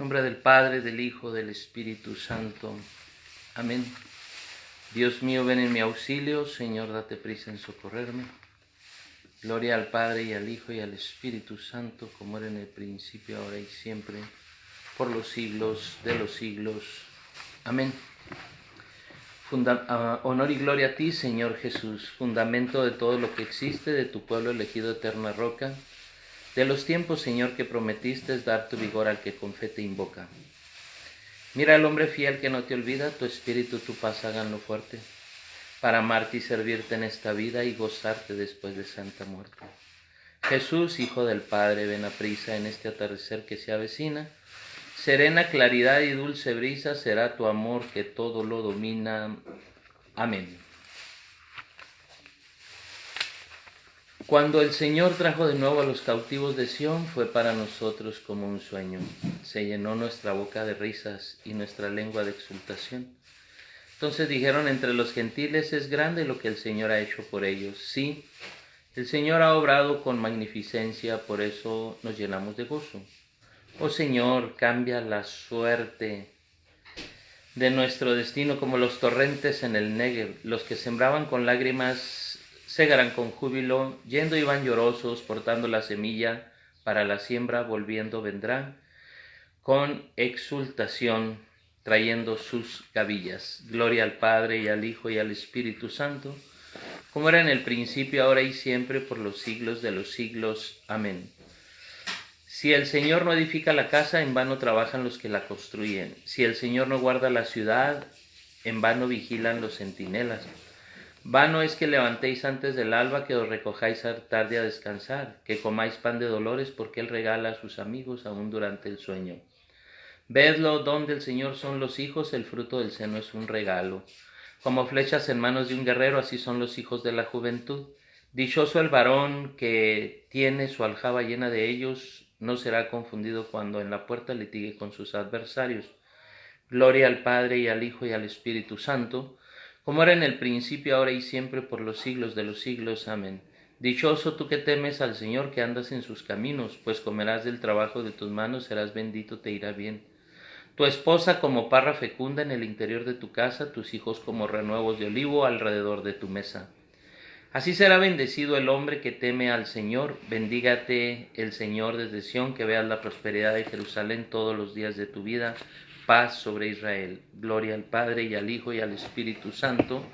nombre del Padre, del Hijo, del Espíritu Santo. Amén. Dios mío, ven en mi auxilio. Señor, date prisa en socorrerme. Gloria al Padre, y al Hijo, y al Espíritu Santo, como era en el principio, ahora y siempre, por los siglos de los siglos. Amén. Honor y gloria a ti, Señor Jesús, fundamento de todo lo que existe, de tu pueblo elegido, eterna roca. De los tiempos, Señor, que prometiste es dar tu vigor al que con fe te invoca. Mira al hombre fiel que no te olvida, tu espíritu, tu paz háganlo fuerte, para amarte y servirte en esta vida y gozarte después de santa muerte. Jesús, Hijo del Padre, ven a prisa en este atardecer que se avecina. Serena claridad y dulce brisa será tu amor que todo lo domina. Amén. Cuando el Señor trajo de nuevo a los cautivos de Sión, fue para nosotros como un sueño. Se llenó nuestra boca de risas y nuestra lengua de exultación. Entonces dijeron entre los gentiles, es grande lo que el Señor ha hecho por ellos. Sí, el Señor ha obrado con magnificencia, por eso nos llenamos de gozo. Oh Señor, cambia la suerte de nuestro destino como los torrentes en el Negev. Los que sembraban con lágrimas segarán con júbilo, yendo iban llorosos, portando la semilla para la siembra, volviendo vendrán con exultación, trayendo sus gavillas. Gloria al Padre, y al Hijo, y al Espíritu Santo, como era en el principio, ahora y siempre, por los siglos de los siglos. Amén. Si el Señor no edifica la casa, en vano trabajan los que la construyen. Si el Señor no guarda la ciudad, en vano vigilan los centinelas. Vano es que levantéis antes del alba, que os recojáis tarde a descansar, que comáis pan de dolores, porque Él regala a sus amigos aún durante el sueño. Vedlo, don del Señor son los hijos, el fruto del seno es un regalo. Como flechas en manos de un guerrero, así son los hijos de la juventud. Dichoso el varón que tiene su aljaba llena de ellos, no será confundido cuando en la puerta litigue con sus adversarios. Gloria al Padre, y al Hijo, y al Espíritu Santo, como era en el principio, ahora y siempre, por los siglos de los siglos. Amén. Dichoso tú que temes al Señor, que andas en sus caminos, pues comerás del trabajo de tus manos, serás bendito, te irá bien. Tu esposa como parra fecunda en el interior de tu casa, tus hijos como renuevos de olivo alrededor de tu mesa. Así será bendecido el hombre que teme al Señor. Bendígate el Señor desde Sión, que veas la prosperidad de Jerusalén todos los días de tu vida. Paz sobre Israel. Gloria al Padre, y al Hijo, y al Espíritu Santo,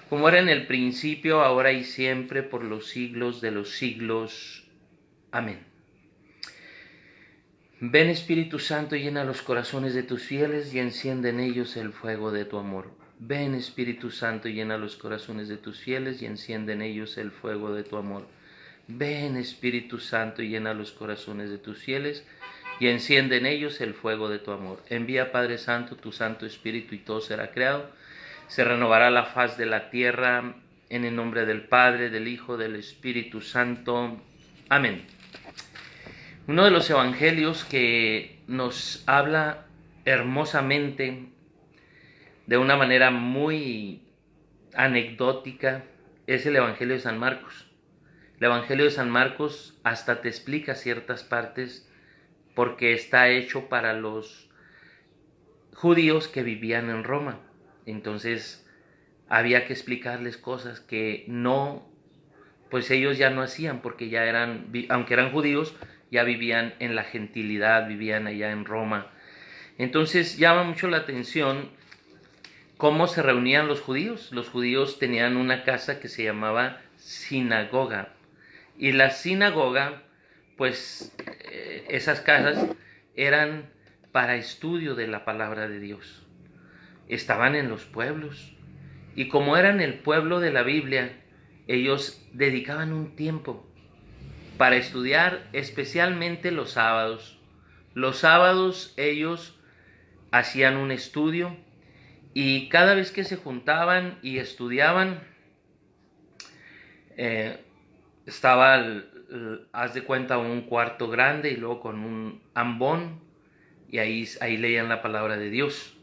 como era en el principio, ahora y siempre, por los siglos de los siglos. Amén. Ven, Espíritu Santo, y llena los corazones de tus fieles y enciende en ellos el fuego de tu amor. Ven, Espíritu Santo, y llena los corazones de tus fieles y enciende en ellos el fuego de tu amor. Ven, Espíritu Santo, y llena los corazones de tus fieles y enciende en ellos el fuego de tu amor. Envía, Padre Santo, tu Santo Espíritu, y todo será creado. Se renovará la faz de la tierra. En el nombre del Padre, del Hijo, del Espíritu Santo. Amén. Uno de los evangelios que nos habla hermosamente, de una manera muy anecdótica, es el Evangelio de San Marcos. El Evangelio de San Marcos hasta te explica ciertas partes porque está hecho para los judíos que vivían en Roma. Entonces había que explicarles cosas que no, pues ellos ya no hacían, porque ya eran, aunque eran judíos, ya vivían en la gentilidad, vivían allá en Roma. Entonces llama mucho la atención cómo se reunían los judíos. Los judíos tenían una casa que se llamaba sinagoga. Y la sinagoga, pues esas casas eran para estudio de la palabra de Dios. Estaban en los pueblos. Y como eran el pueblo de la Biblia, ellos dedicaban un tiempo para estudiar, especialmente los sábados. Los sábados ellos hacían un estudio, y cada vez que se juntaban y estudiaban, estaba, haz de cuenta, un cuarto grande y luego con un ambón, y ahí leían la palabra de Dios.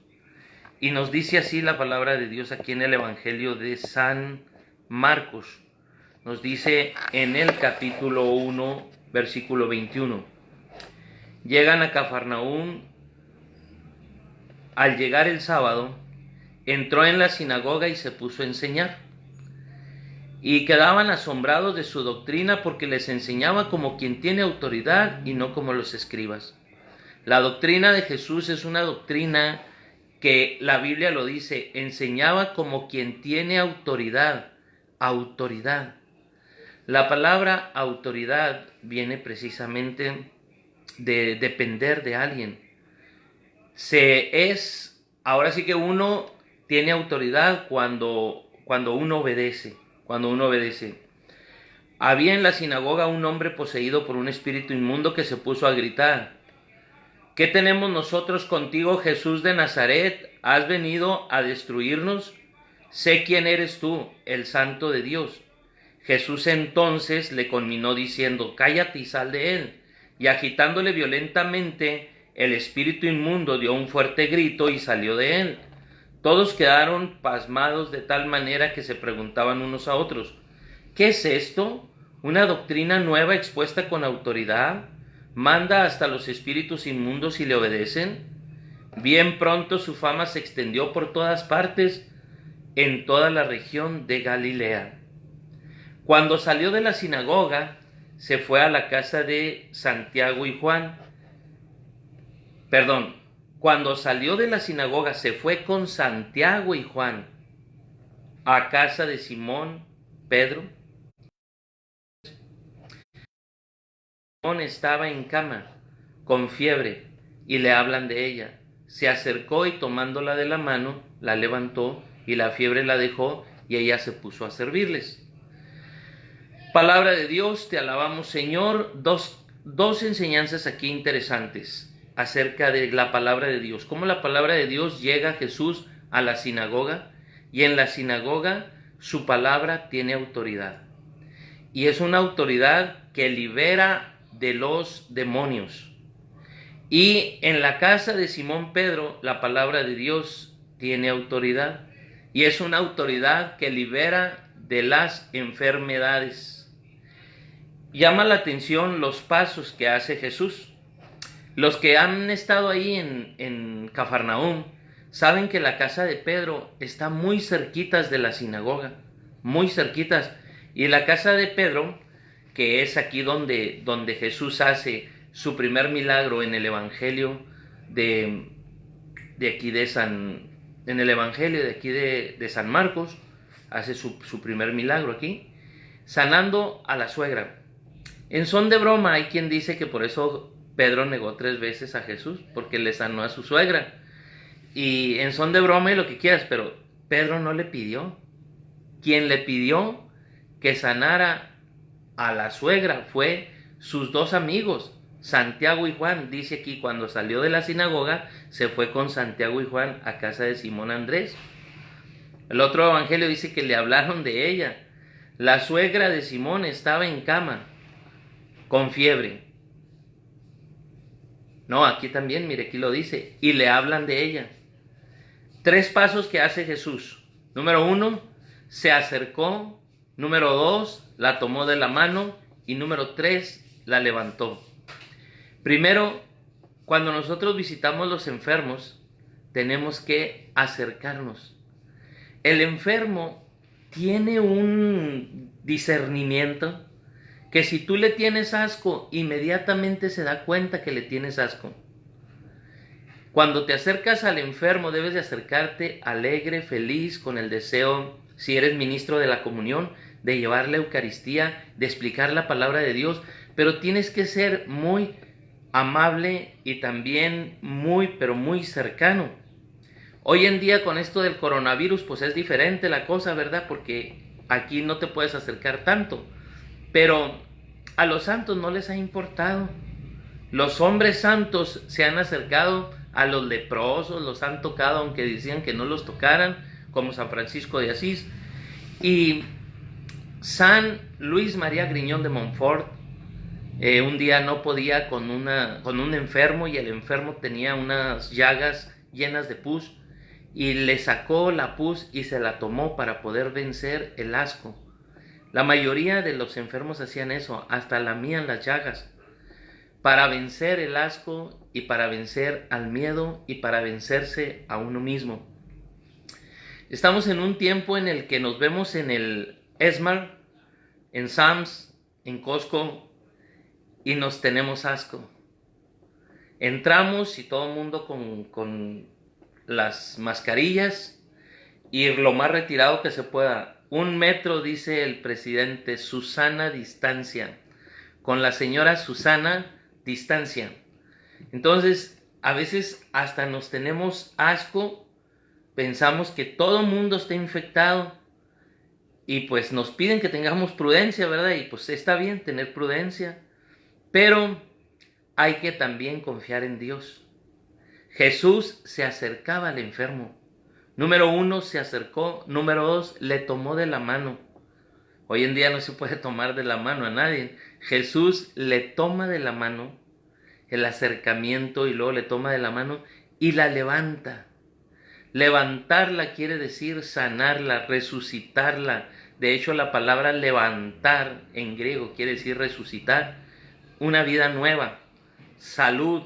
Y nos dice así la palabra de Dios aquí en el Evangelio de San Marcos. Nos dice en el capítulo 1, versículo 21. Llegan a Cafarnaúm al llegar el sábado, entró en la sinagoga y se puso a enseñar. Y quedaban asombrados de su doctrina porque les enseñaba como quien tiene autoridad y no como los escribas. La doctrina de Jesús es una doctrina que la Biblia lo dice, enseñaba como quien tiene autoridad, autoridad. La palabra autoridad viene precisamente de depender de alguien. Ahora sí que uno tiene autoridad cuando uno obedece, Había en la sinagoga un hombre poseído por un espíritu inmundo que se puso a gritar: ¿qué tenemos nosotros contigo, Jesús de Nazaret? ¿Has venido a destruirnos? Sé quién eres tú, el Santo de Dios. Jesús entonces le conminó diciendo: cállate y sal de él. Y agitándole violentamente, el espíritu inmundo dio un fuerte grito y salió de él. Todos quedaron pasmados de tal manera que se preguntaban unos a otros: ¿qué es esto? ¿Una doctrina nueva expuesta con autoridad? ¿Manda hasta los espíritus inmundos y le obedecen? Bien pronto su fama se extendió por todas partes, en toda la región de Galilea. Cuando salió de la sinagoga, se fue a la casa de Santiago y Juan. Cuando salió de la sinagoga, se fue con Santiago y Juan a casa de Simón, Pedro. Simón estaba en cama, con fiebre, y le hablan de ella. Se acercó y tomándola de la mano, la levantó, y la fiebre la dejó, y ella se puso a servirles. Palabra de Dios, te alabamos, Señor. Dos enseñanzas aquí interesantes acerca de la palabra de Dios. Cómo la palabra de Dios llega a Jesús a la sinagoga, y en la sinagoga su palabra tiene autoridad. Y es una autoridad que libera de los demonios. Y en la casa de Simón Pedro, la palabra de Dios tiene autoridad. Y es una autoridad que libera de las enfermedades. Llama la atención los pasos que hace Jesús. Los que han estado ahí en Cafarnaúm saben que la casa de Pedro está muy cerquitas de la sinagoga, muy cerquitas. Y la casa de Pedro, que es aquí donde Jesús hace su primer milagro en el Evangelio de San Marcos, hace su primer milagro aquí, sanando a la suegra. En son de broma hay quien dice que por eso Pedro negó 3 veces a Jesús, porque le sanó a su suegra. Y en son de broma y lo que quieras, pero Pedro no le pidió. Quien le pidió que sanara a la suegra fue sus 2 amigos, Santiago y Juan. Dice aquí, cuando salió de la sinagoga, se fue con Santiago y Juan a casa de Simón Andrés. El otro evangelio dice que le hablaron de ella. La suegra de Simón estaba en cama, con fiebre. No, aquí también, mire, aquí lo dice. Y le hablan de ella. 3 pasos que hace Jesús. Número 1, se acercó. Número 2, la tomó de la mano. Y número 3, la levantó. Primero, cuando nosotros visitamos los enfermos, tenemos que acercarnos. El enfermo tiene un discernimiento que si tú le tienes asco, inmediatamente se da cuenta que le tienes asco. Cuando te acercas al enfermo, debes de acercarte alegre, feliz, con el deseo, si eres ministro de la comunión, de llevar la Eucaristía, de explicar la palabra de Dios, pero tienes que ser muy amable y también pero muy cercano. Hoy en día con esto del coronavirus, pues es diferente la cosa, ¿verdad? Porque aquí no te puedes acercar tanto. Pero a los santos no les ha importado. Los hombres santos se han acercado a los leprosos, los han tocado aunque decían que no los tocaran, como San Francisco de Asís. Y San Luis María Griñón de Montfort, un día no podía con un enfermo, y el enfermo tenía unas llagas llenas de pus, y le sacó la pus y se la tomó para poder vencer el asco. La mayoría de los enfermos hacían eso, hasta lamían las llagas. para vencer el asco y para vencer al miedo y para vencerse a uno mismo. Estamos en un tiempo en el que nos vemos en el Esmar, en Sam's, en Costco, y nos tenemos asco. Entramos y todo el mundo con las mascarillas y lo más retirado que se pueda. 1 metro, dice el presidente, Susana distancia. Con la señora Susana distancia. Entonces, a veces hasta nos tenemos asco, pensamos que todo el mundo está infectado y pues nos piden que tengamos prudencia, ¿verdad? Y pues está bien tener prudencia, pero hay que también confiar en Dios. Jesús se acercaba al enfermo. Número 1, se acercó. Número 2, le tomó de la mano. Hoy en día no se puede tomar de la mano a nadie. Jesús le toma de la mano, el acercamiento, y luego le toma de la mano y la levanta. Levantarla quiere decir sanarla, resucitarla. De hecho, la palabra levantar en griego quiere decir resucitar, una vida nueva, salud.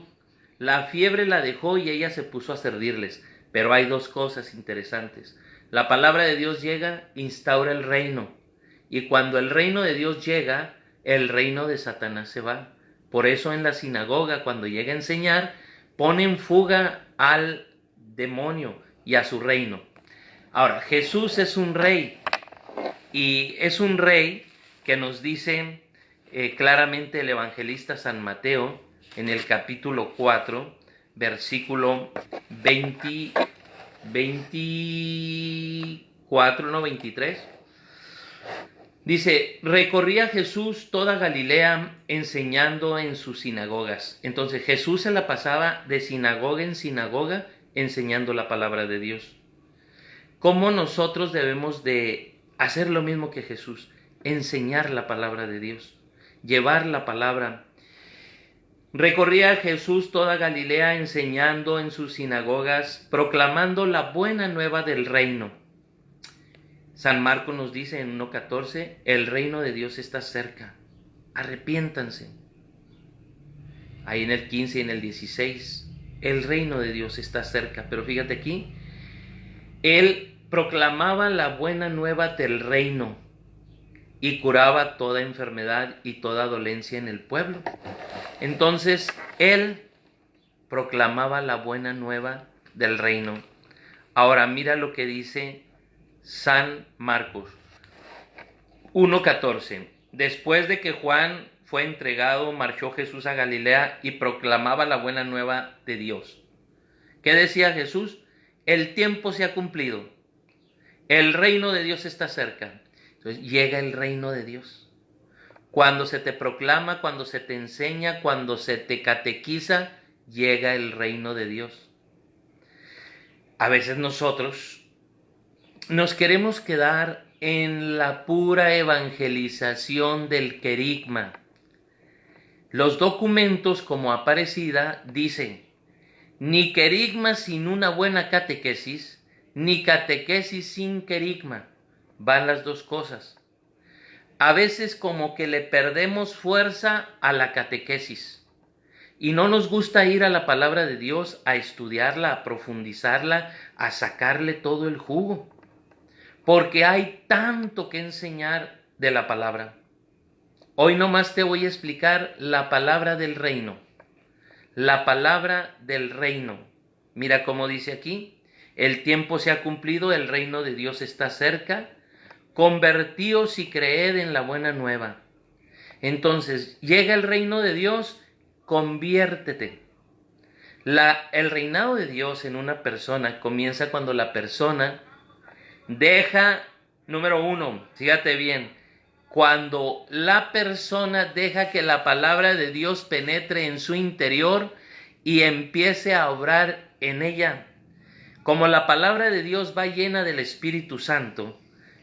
La fiebre la dejó y ella se puso a servirles. Pero hay 2 cosas interesantes. La palabra de Dios llega, instaura el reino. Y cuando el reino de Dios llega, el reino de Satanás se va. Por eso en la sinagoga, cuando llega a enseñar, pone en fuga al demonio y a su reino. Ahora, Jesús es un rey, y es un rey que nos dice claramente el evangelista San Mateo en el capítulo 4, versículo 23. Dice, recorría Jesús toda Galilea enseñando en sus sinagogas. Entonces Jesús se la pasaba de sinagoga en sinagoga enseñando la palabra de Dios. ¿Cómo nosotros debemos de hacer lo mismo que Jesús? Enseñar la palabra de Dios, llevar la palabra. Recorría Jesús toda Galilea enseñando en sus sinagogas, proclamando la buena nueva del reino. San Marcos nos dice en 1:14, el reino de Dios está cerca, arrepiéntanse. Ahí en el 15 y en el 16, el reino de Dios está cerca. Pero fíjate aquí, él proclamaba la buena nueva del reino y curaba toda enfermedad y toda dolencia en el pueblo. Entonces, él proclamaba la buena nueva del reino. Ahora mira lo que dice San Marcos 1:14. Después de que Juan fue entregado, marchó Jesús a Galilea y proclamaba la buena nueva de Dios. ¿Qué decía Jesús? El tiempo se ha cumplido. El reino de Dios está cerca. Entonces llega el reino de Dios. Cuando se te proclama, cuando se te enseña, cuando se te catequiza, llega el reino de Dios. A veces nosotros nos queremos quedar en la pura evangelización del querigma. Los documentos como Aparecida dicen, ni querigma sin una buena catequesis, ni catequesis sin querigma. Van las 2 cosas. A veces como que le perdemos fuerza a la catequesis y no nos gusta ir a la palabra de Dios a estudiarla, a profundizarla, a sacarle todo el jugo, porque hay tanto que enseñar de la palabra. Hoy nomás te voy a explicar la palabra del reino. La palabra del reino. Mira cómo dice aquí, el tiempo se ha cumplido, el reino de Dios está cerca. Convertíos y creed en la buena nueva. Entonces, llega el reino de Dios, conviértete. El reinado de Dios en una persona comienza cuando la persona deja, número 1, fíjate bien, cuando la persona deja que la palabra de Dios penetre en su interior y empiece a obrar en ella. Como la palabra de Dios va llena del Espíritu Santo,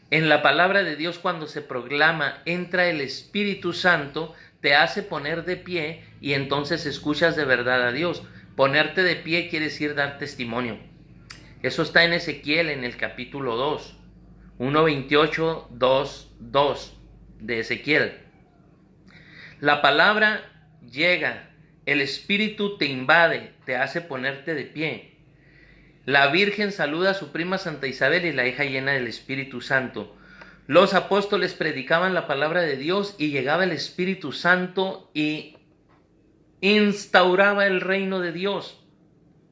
en la palabra de Dios cuando se proclama, entra el Espíritu Santo, te hace poner de pie y entonces escuchas de verdad a Dios. Ponerte de pie quiere decir dar testimonio. Eso está en Ezequiel en el capítulo 2, 1:28, 2:2 de Ezequiel. La palabra llega, el Espíritu te invade, te hace ponerte de pie. La Virgen saluda a su prima Santa Isabel y la deja llena del Espíritu Santo. Los apóstoles predicaban la palabra de Dios y llegaba el Espíritu Santo y instauraba el reino de Dios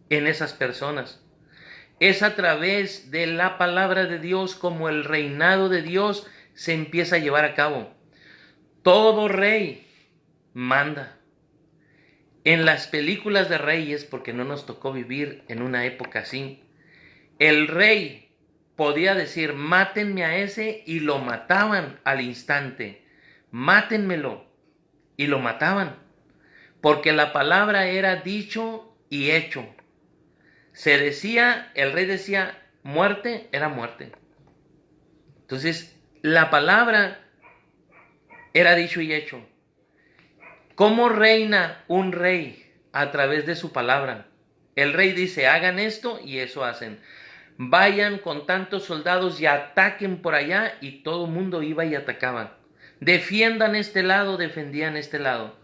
en esas personas. Es a través de la palabra de Dios como el reinado de Dios se empieza a llevar a cabo. Todo rey manda. En las películas de reyes, porque no nos tocó vivir en una época así, el rey podía decir, mátenme a ese, y lo mataban al instante. Mátenmelo, y lo mataban, porque la palabra era dicho y hecho. Se decía, el rey decía, muerte, era muerte. Entonces, la palabra era dicho y hecho. ¿Cómo reina un rey? A través de su palabra. El rey dice, hagan esto, y eso hacen. Vayan con tantos soldados y ataquen por allá, y todo el mundo iba y atacaba. Defiendan este lado, defendían este lado.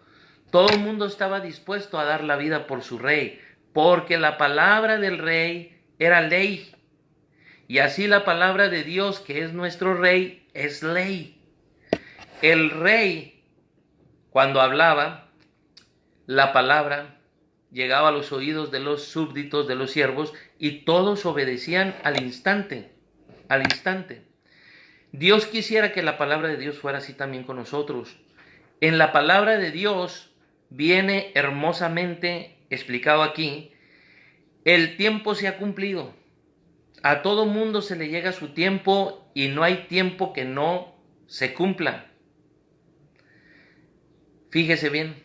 Todo el mundo estaba dispuesto a dar la vida por su rey, porque la palabra del rey era ley. Y así la palabra de Dios, que es nuestro rey, es ley. El rey, cuando hablaba, la palabra llegaba a los oídos de los súbditos, de los siervos, y todos obedecían al instante, al instante. Dios quisiera que la palabra de Dios fuera así también con nosotros. En la palabra de Dios viene hermosamente explicado aquí, el tiempo se ha cumplido. A todo mundo se le llega su tiempo y no hay tiempo que no se cumpla. Fíjese bien,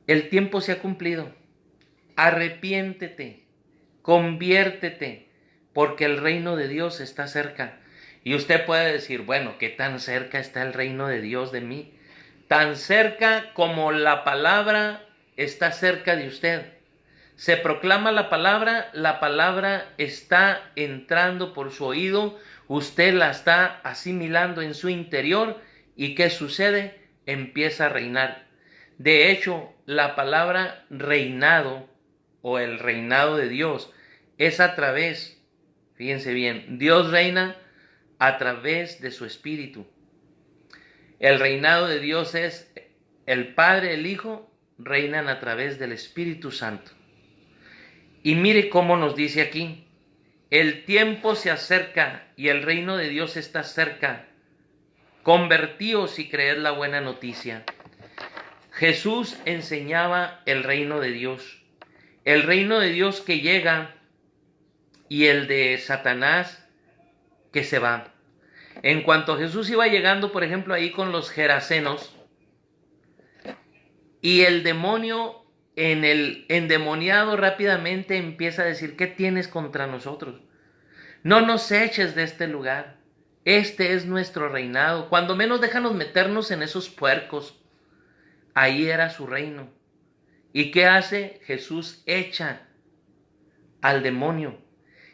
el tiempo se ha cumplido. Arrepiéntete, conviértete, porque el reino de Dios está cerca. Y usted puede decir, bueno, ¿qué tan cerca está el reino de Dios de mí? Tan cerca como la palabra está cerca de usted. Se proclama la palabra está entrando por su oído, usted la está asimilando en su interior, y ¿qué sucede? Empieza a reinar. De hecho, la palabra reinado o el reinado de Dios es a través, fíjense bien, Dios reina a través de su Espíritu. El reinado de Dios es el Padre, el Hijo, reinan a través del Espíritu Santo. Y mire cómo nos dice aquí, el tiempo se acerca y el reino de Dios está cerca. Convertíos y creed la buena noticia. Jesús enseñaba el reino de Dios. El reino de Dios que llega y el de Satanás que se va. En cuanto Jesús iba llegando, por ejemplo, ahí con los gerasenos, y el demonio en el endemoniado rápidamente empieza a decir, ¿qué tienes contra nosotros? No nos eches de este lugar. Este es nuestro reinado. Cuando menos déjanos meternos en esos puercos. Ahí era su reino. ¿Y qué hace? Jesús echa al demonio.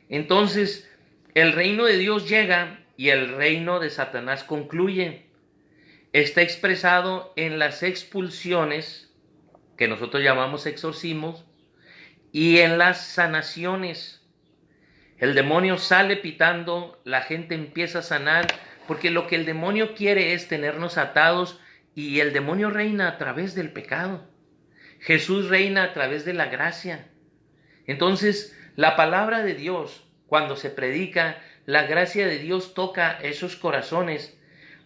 Entonces, el reino de Dios llega y el reino de Satanás concluye. Está expresado en las expulsiones, que nosotros llamamos exorcismos, y en las sanaciones. El demonio sale pitando, la gente empieza a sanar, porque lo que el demonio quiere es tenernos atados, y el demonio reina a través del pecado. Jesús reina a través de la gracia. Entonces, la palabra de Dios, cuando se predica, la gracia de Dios toca esos corazones.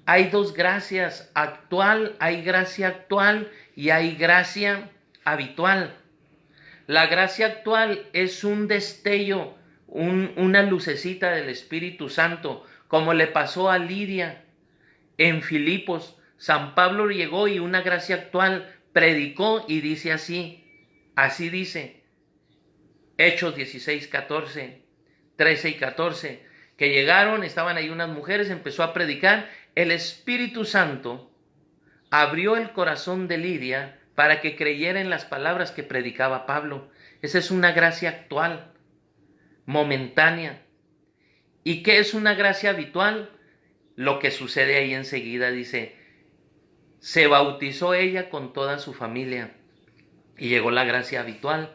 Hay dos gracias, hay gracia actual y hay gracia habitual. La gracia actual es un destello, una lucecita del Espíritu Santo, como le pasó a Lidia en Filipos. San Pablo llegó y una gracia actual predicó y dice así dice, Hechos 16, 14, 13 y 14, que llegaron, estaban ahí unas mujeres, empezó a predicar, el Espíritu Santo abrió el corazón de Lidia para que creyera en las palabras que predicaba Pablo. Esa es una gracia actual, momentánea. ¿Y qué es una gracia habitual? Lo que sucede ahí enseguida, dice, se bautizó ella con toda su familia. Y llegó la gracia habitual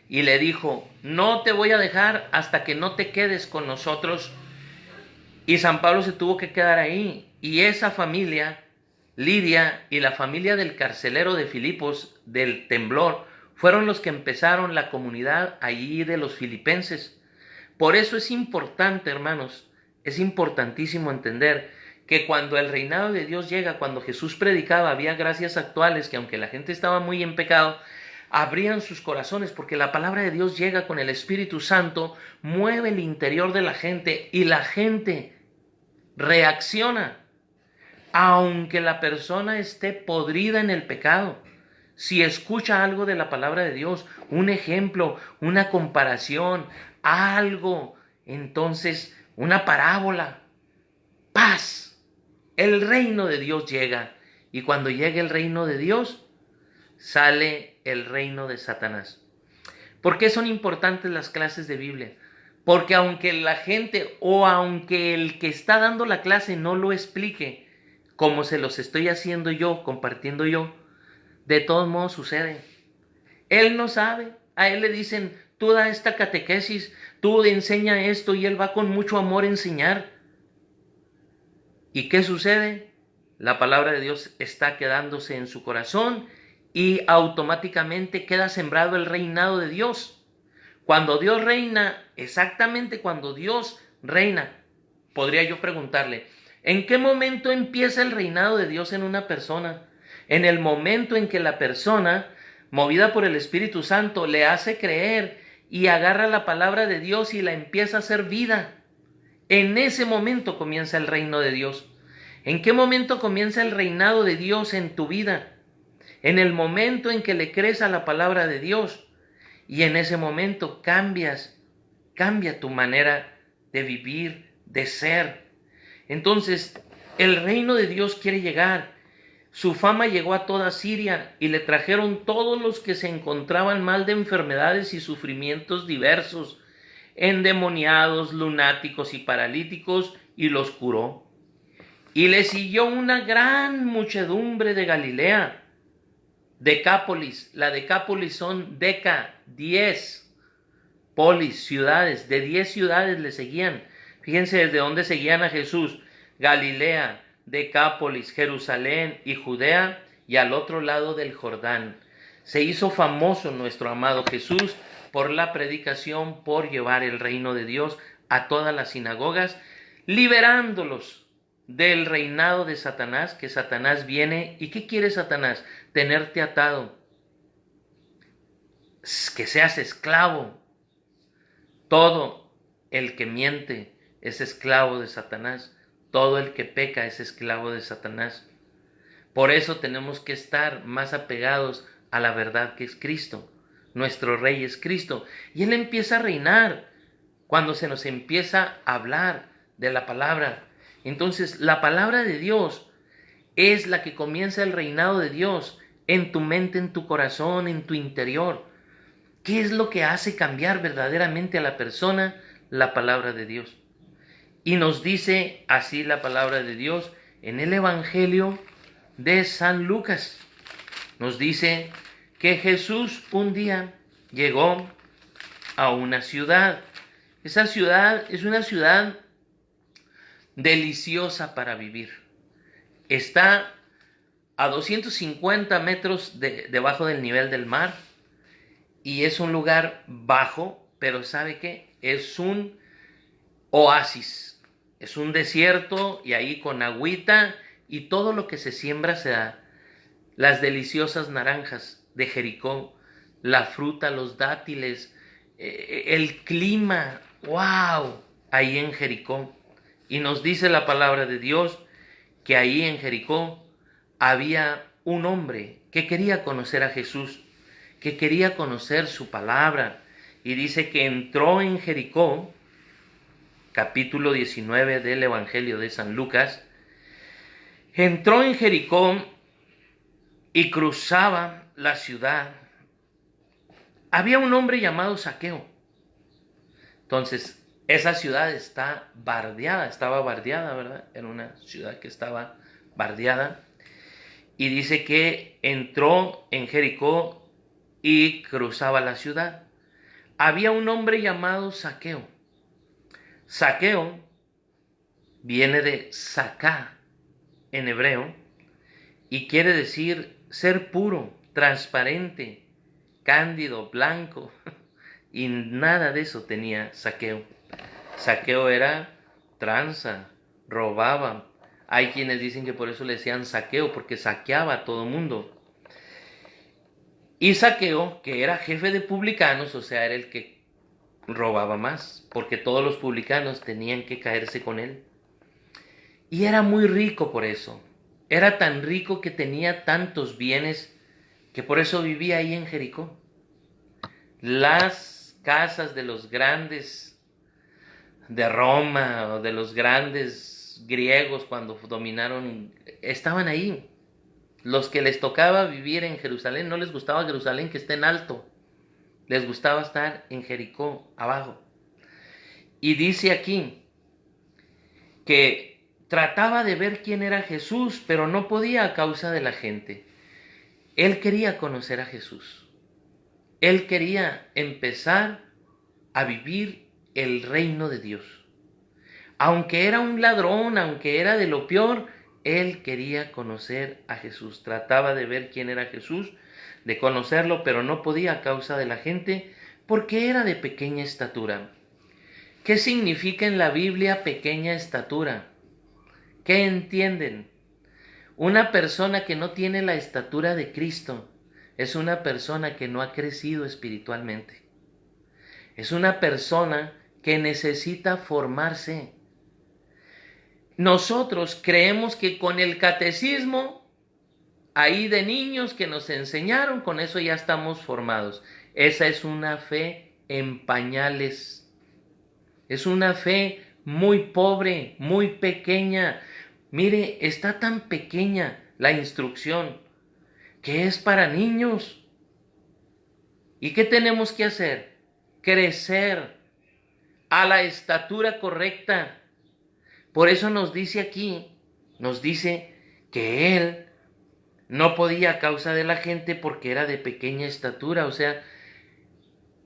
y le dijo, no te voy a dejar hasta que no te quedes con nosotros. Y San Pablo se tuvo que quedar ahí. Y esa familia, Lidia y la familia del carcelero de Filipos, del temblor, fueron los que empezaron la comunidad allí de los filipenses. Por eso es importante, hermanos, es importantísimo entender que cuando el reinado de Dios llega, cuando Jesús predicaba, había gracias actuales que aunque la gente estaba muy en pecado, abrían sus corazones porque la palabra de Dios llega con el Espíritu Santo, mueve el interior de la gente y la gente reacciona, aunque la persona esté podrida en el pecado. Si escucha algo de la palabra de Dios, un ejemplo, una comparación, algo, entonces una parábola, paz. El reino de Dios llega, y cuando llega el reino de Dios, sale el reino de Satanás. ¿Por qué son importantes las clases de Biblia? Porque aunque la gente o aunque el que está dando la clase no lo explique como se los estoy haciendo yo, compartiendo yo, de todos modos sucede. Él no sabe, a él le dicen, tú da esta catequesis, tú enseña esto, y él va con mucho amor a enseñar. ¿Y qué sucede? La palabra de Dios está quedándose en su corazón y automáticamente queda sembrado el reinado de Dios. Cuando Dios reina, exactamente cuando Dios reina, podría yo preguntarle, ¿en qué momento empieza el reinado de Dios en una persona? En el momento en que la persona, movida por el Espíritu Santo, le hace creer y agarra la palabra de Dios y la empieza a hacer vida. En ese momento comienza el reino de Dios. ¿En qué momento comienza el reinado de Dios en tu vida? En el momento en que le crees a la palabra de Dios. Y en ese momento cambia tu manera de vivir, de ser. Entonces, el reino de Dios quiere llegar. Su fama llegó a toda Siria y le trajeron todos los que se encontraban mal de enfermedades y sufrimientos diversos, endemoniados, lunáticos y paralíticos, y los curó. Y le siguió una gran muchedumbre de Galilea, Decápolis. La Decápolis son 10 polis, ciudades, de 10 ciudades le seguían. Fíjense desde dónde seguían a Jesús: Galilea, Decápolis, Jerusalén y Judea, y al otro lado del Jordán. Se hizo famoso nuestro amado Jesús por la predicación, por llevar el reino de Dios a todas las sinagogas, liberándolos del reinado de Satanás, que Satanás viene. ¿Y qué quiere Satanás? Tenerte atado, que seas esclavo. Todo el que miente es esclavo de Satanás, todo el que peca es esclavo de Satanás. Por eso tenemos que estar más apegados a la verdad que es Cristo. Nuestro Rey es Cristo, y Él empieza a reinar cuando se nos empieza a hablar de la palabra. Entonces, la palabra de Dios es la que comienza el reinado de Dios en tu mente, en tu corazón, en tu interior. ¿Qué es lo que hace cambiar verdaderamente a la persona? La palabra de Dios. Y nos dice así la palabra de Dios en el Evangelio de San Lucas. Nos dice que Jesús un día llegó a una ciudad. Esa ciudad es una ciudad deliciosa para vivir. Está a 250 metros debajo del nivel del mar, y es un lugar bajo, pero ¿sabe qué? Es un oasis, es un desierto, y ahí con agüita y todo lo que se siembra se da. Las deliciosas naranjas de Jericó, la fruta, los dátiles, el clima, ¡wow! Ahí en Jericó. Y nos dice la palabra de Dios que ahí en Jericó había un hombre que quería conocer a Jesús, que quería conocer su palabra. Y dice que entró en Jericó, capítulo 19 del Evangelio de San Lucas, entró en Jericó y cruzaba la ciudad. Había un hombre llamado Zaqueo. Entonces, esa ciudad estaba bardeada, ¿verdad? Era una ciudad que estaba bardeada. Y dice que entró en Jericó y cruzaba la ciudad. Había un hombre llamado Zaqueo. Zaqueo viene de Sacá en hebreo y quiere decir ser puro, transparente, cándido, blanco. Y nada de eso tenía Zaqueo. Zaqueo era tranza, robaba. Hay quienes dicen que por eso le decían Zaqueo, porque saqueaba a todo mundo. Y Zaqueo, que era jefe de publicanos, o sea, era el que robaba más, porque todos los publicanos tenían que caerse con él. Y era muy rico por eso. Era tan rico que tenía tantos bienes que por eso vivía ahí en Jericó. Las casas de los grandes de Roma o de los grandes griegos cuando dominaron estaban ahí. Los que les tocaba vivir en Jerusalén, no les gustaba Jerusalén que esté en alto, les gustaba estar en Jericó abajo. Y dice aquí que trataba de ver quién era Jesús, pero no podía a causa de la gente. Él quería conocer a Jesús. Él quería empezar a vivir el reino de Dios. Aunque era un ladrón, aunque era de lo peor, él quería conocer a Jesús. Trataba de ver quién era Jesús, de conocerlo, pero no podía a causa de la gente, porque era de pequeña estatura. ¿Qué significa en la Biblia pequeña estatura? ¿Qué entienden? Una persona que no tiene la estatura de Cristo es una persona que no ha crecido espiritualmente. Es una persona que necesita formarse. Nosotros creemos que con el catecismo, ahí de niños que nos enseñaron, con eso ya estamos formados. Esa es una fe en pañales. Es una fe muy pobre, muy pequeña. Mire, está tan pequeña la instrucción que es para niños. ¿Y qué tenemos que hacer? Crecer a la estatura correcta. Por eso nos dice aquí, nos dice que él no podía a causa de la gente porque era de pequeña estatura, o sea,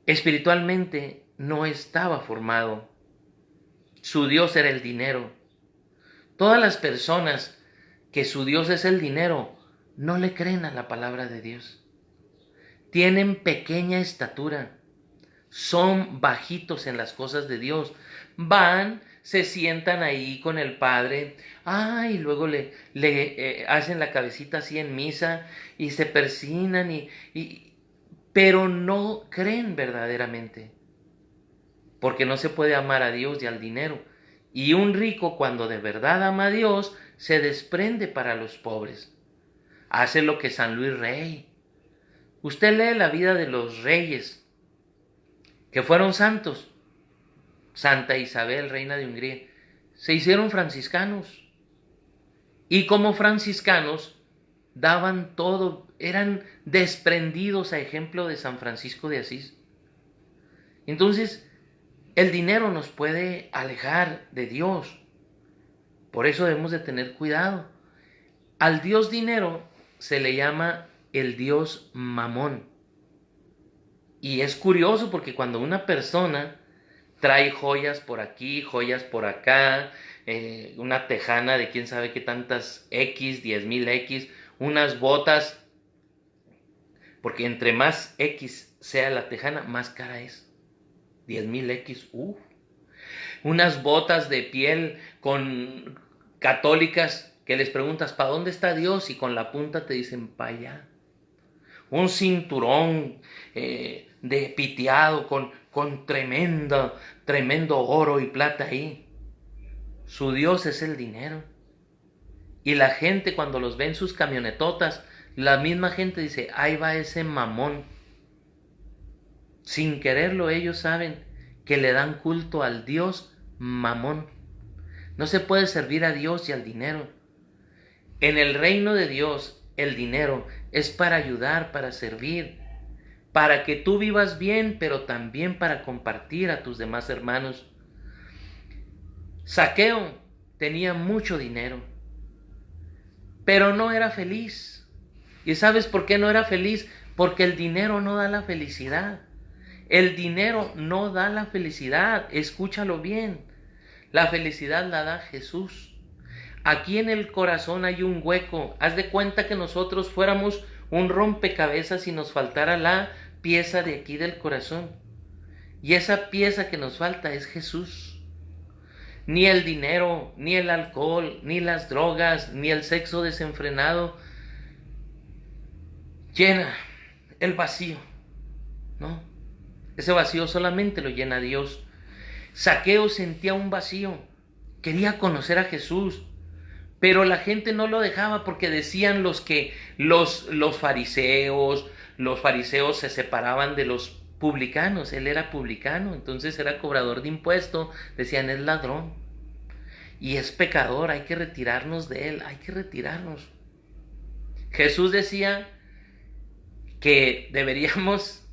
espiritualmente no estaba formado. Su Dios era el dinero. Todas las personas que su Dios es el dinero no le creen a la palabra de Dios. Tienen pequeña estatura. Son bajitos en las cosas de Dios. Van, se sientan ahí con el Padre, y luego le hacen la cabecita así en misa y se persignan, pero no creen verdaderamente, porque no se puede amar a Dios y al dinero. Y un rico, cuando de verdad ama a Dios, se desprende para los pobres. Hace lo que San Luis Rey. Usted lee la vida de los reyes que fueron santos. Santa Isabel, reina de Hungría, se hicieron franciscanos. Y como franciscanos daban todo, eran desprendidos a ejemplo de San Francisco de Asís. Entonces, el dinero nos puede alejar de Dios. Por eso debemos de tener cuidado. Al Dios dinero se le llama el Dios Mamón. Y es curioso porque cuando una persona trae joyas por aquí, joyas por acá, una tejana de quién sabe qué tantas X, 10,000 X, unas botas, porque entre más X sea la tejana, más cara es. 10,000 X, unas botas de piel con católicas que les preguntas, ¿para dónde está Dios? Y con la punta te dicen, para allá. Un cinturón de piteado con tremendo oro y plata ahí. Su Dios es el dinero. Y la gente cuando los ve en sus camionetotas, la misma gente dice, ahí va ese mamón. Sin quererlo ellos saben que le dan culto al Dios Mamón. No se puede servir a Dios y al dinero. En el reino de Dios, el dinero es para ayudar, para servir, para que tú vivas bien, pero también para compartir a tus demás hermanos. Zaqueo tenía mucho dinero, pero no era feliz. ¿Y sabes por qué no era feliz? porque el dinero no da la felicidad. El dinero no da la felicidad, escúchalo bien. La felicidad la da Jesús. Aquí en el corazón hay un hueco. Haz de cuenta que nosotros fuéramos un rompecabezas y nos faltara la pieza de aquí del corazón. Y esa pieza que nos falta es Jesús. Ni el dinero, ni el alcohol, ni las drogas, ni el sexo desenfrenado llena el vacío, ¿no? Ese vacío solamente lo llena Dios. Zaqueo sentía un vacío, quería conocer a Jesús, pero la gente no lo dejaba porque decían los fariseos se separaban de los publicanos. Él era publicano, entonces era cobrador de impuestos, decían es ladrón y es pecador, hay que retirarnos de él, hay que retirarnos. Jesús decía que deberíamos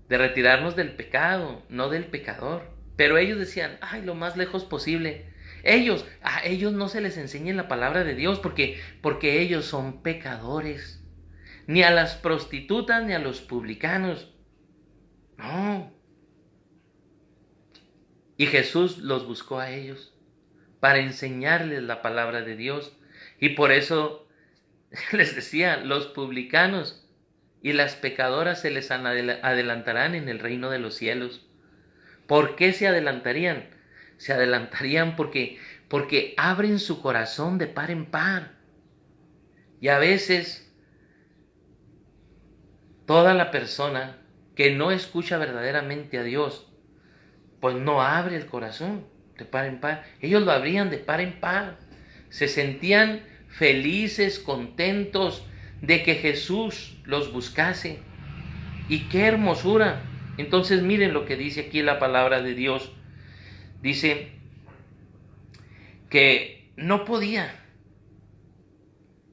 de retirarnos del pecado, no del pecador. Pero ellos decían, ay, lo más lejos posible. A ellos no se les enseña la palabra de Dios porque ellos son pecadores. Ni a las prostitutas ni a los publicanos. No. Y Jesús los buscó a ellos para enseñarles la palabra de Dios. Y por eso les decía, los publicanos y las pecadoras se les adelantarán en el reino de los cielos. ¿Por qué se adelantarían? Se adelantarían porque abren su corazón de par en par. Y a veces toda la persona que no escucha verdaderamente a Dios, pues no abre el corazón de par en par. Ellos lo abrían de par en par. Se sentían felices, contentos de que Jesús los buscase. Y qué hermosura. Entonces miren lo que dice aquí la palabra de Dios. Dice que no podía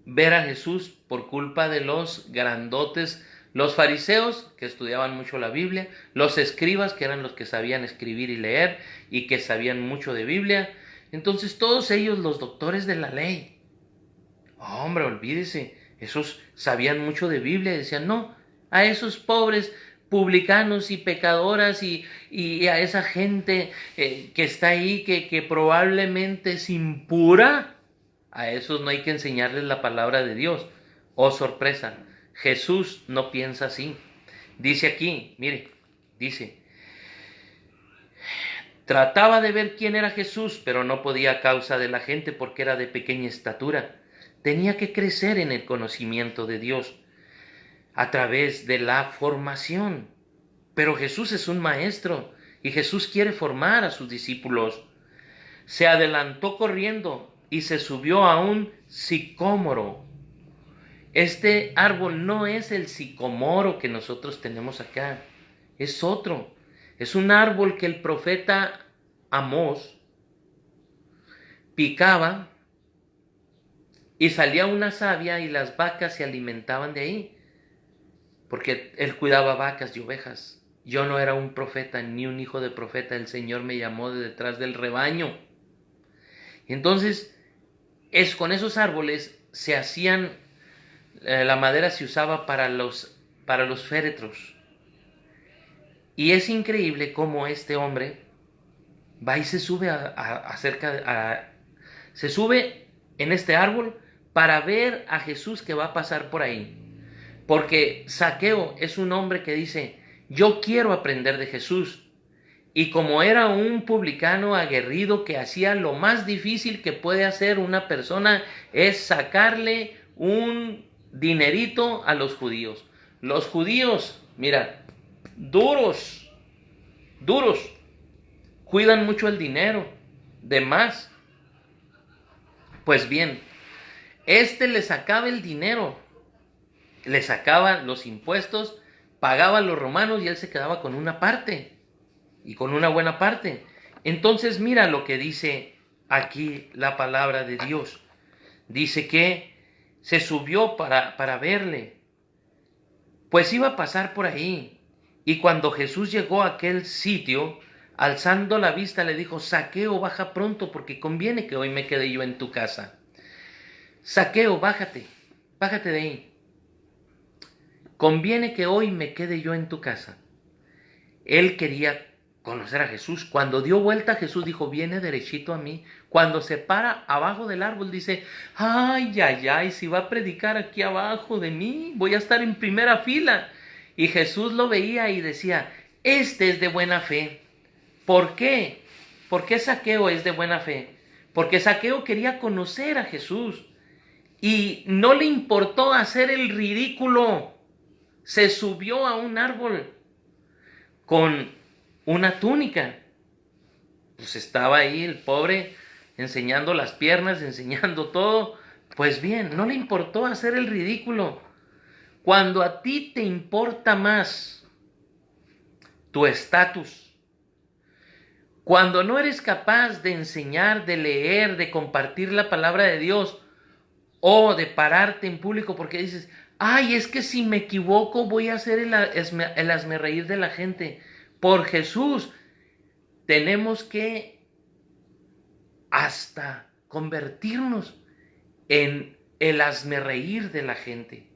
ver a Jesús por culpa de los grandotes, los fariseos que estudiaban mucho la Biblia, los escribas que eran los que sabían escribir y leer y que sabían mucho de Biblia. Entonces todos ellos, los doctores de la ley, hombre, olvídese, esos sabían mucho de Biblia y decían, no, a esos pobres publicanos y pecadoras y a esa gente que está ahí, que probablemente es impura, a esos no hay que enseñarles la palabra de Dios. Oh, sorpresa, Jesús no piensa así. Dice aquí, mire, dice, trataba de ver quién era Jesús, pero no podía a causa de la gente porque era de pequeña estatura. Tenía que crecer en el conocimiento de Dios a través de la formación. Pero Jesús es un maestro y Jesús quiere formar a sus discípulos. Se adelantó corriendo y se subió a un sicómoro. Este árbol no es el sicomoro que nosotros tenemos acá, es otro. Es un árbol que el profeta Amós picaba y salía una savia y las vacas se alimentaban de ahí, porque él cuidaba vacas y ovejas. Yo no era un profeta ni un hijo de profeta, el Señor me llamó de detrás del rebaño. Entonces, con esos árboles se hacían, la madera se usaba para los féretros. Y es increíble cómo este hombre va y se sube se sube en este árbol para ver a Jesús que va a pasar por ahí. Porque Zaqueo es un hombre que dice, yo quiero aprender de Jesús. Y como era un publicano aguerrido que hacía lo más difícil que puede hacer una persona, es sacarle un dinerito a los judíos. Los judíos, mira, duros, cuidan mucho el dinero, de más. Pues bien, le sacaba el dinero, le sacaba los impuestos, pagaba a los romanos y él se quedaba con una parte, y con una buena parte. Entonces mira lo que dice aquí la palabra de Dios. Dice que se subió para verle, pues iba a pasar por ahí. Y cuando Jesús llegó a aquel sitio, alzando la vista le dijo, Zaqueo, baja pronto porque conviene que hoy me quede yo en tu casa. Zaqueo, bájate de ahí. conviene que hoy me quede yo en tu casa. Él quería conocer a Jesús. Cuando dio vuelta, Jesús dijo, viene derechito a mí. Cuando se para abajo del árbol, dice, ay, ay, ay, si va a predicar aquí abajo de mí, voy a estar en primera fila. Y Jesús lo veía y decía, este es de buena fe. ¿Por qué? ¿Por qué Zaqueo es de buena fe? Porque Zaqueo quería conocer a Jesús y no le importó hacer el ridículo. Se subió a un árbol con una túnica. Pues estaba ahí el pobre enseñando las piernas, enseñando todo. Pues bien, no le importó hacer el ridículo. Cuando a ti te importa más tu estatus, cuando no eres capaz de enseñar, de leer, de compartir la palabra de Dios, o de pararte en público porque dices, ay, es que si me equivoco voy a hacer el hazmerreír de la gente. Por Jesús, tenemos que hasta convertirnos en el hazmerreír de la gente.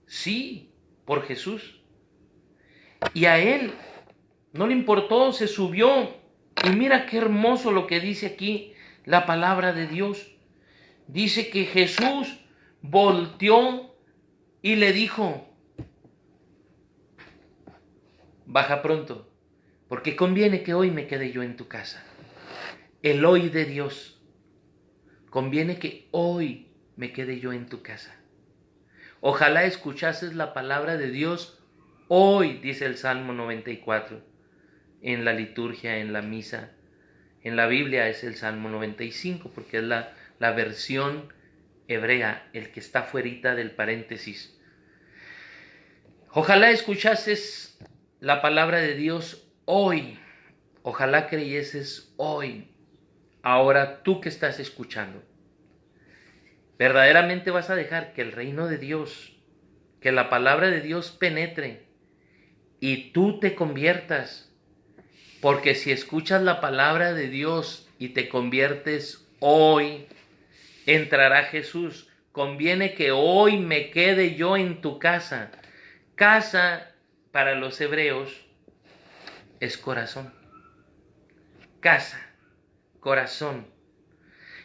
Sí, por Jesús. Y a él no le importó, se subió. Y mira qué hermoso lo que dice aquí la palabra de Dios. Dice que Jesús volteó y le dijo, baja pronto, porque conviene que hoy me quede yo en tu casa. El hoy de Dios. Conviene que hoy me quede yo en tu casa. Ojalá escuchases la palabra de Dios hoy, dice el Salmo 94, en la liturgia, en la misa. En la Biblia es el Salmo 95, porque es la versión hebrea, el que está fuerita del paréntesis. Ojalá escuchases la palabra de Dios hoy. Ojalá creyeses hoy. Ahora tú que estás escuchando, verdaderamente vas a dejar que el reino de Dios, que la palabra de Dios penetre y tú te conviertas. Porque si escuchas la palabra de Dios y te conviertes hoy, entrará Jesús. Conviene que hoy me quede yo en tu casa. Casa para los hebreos es corazón. Casa, corazón.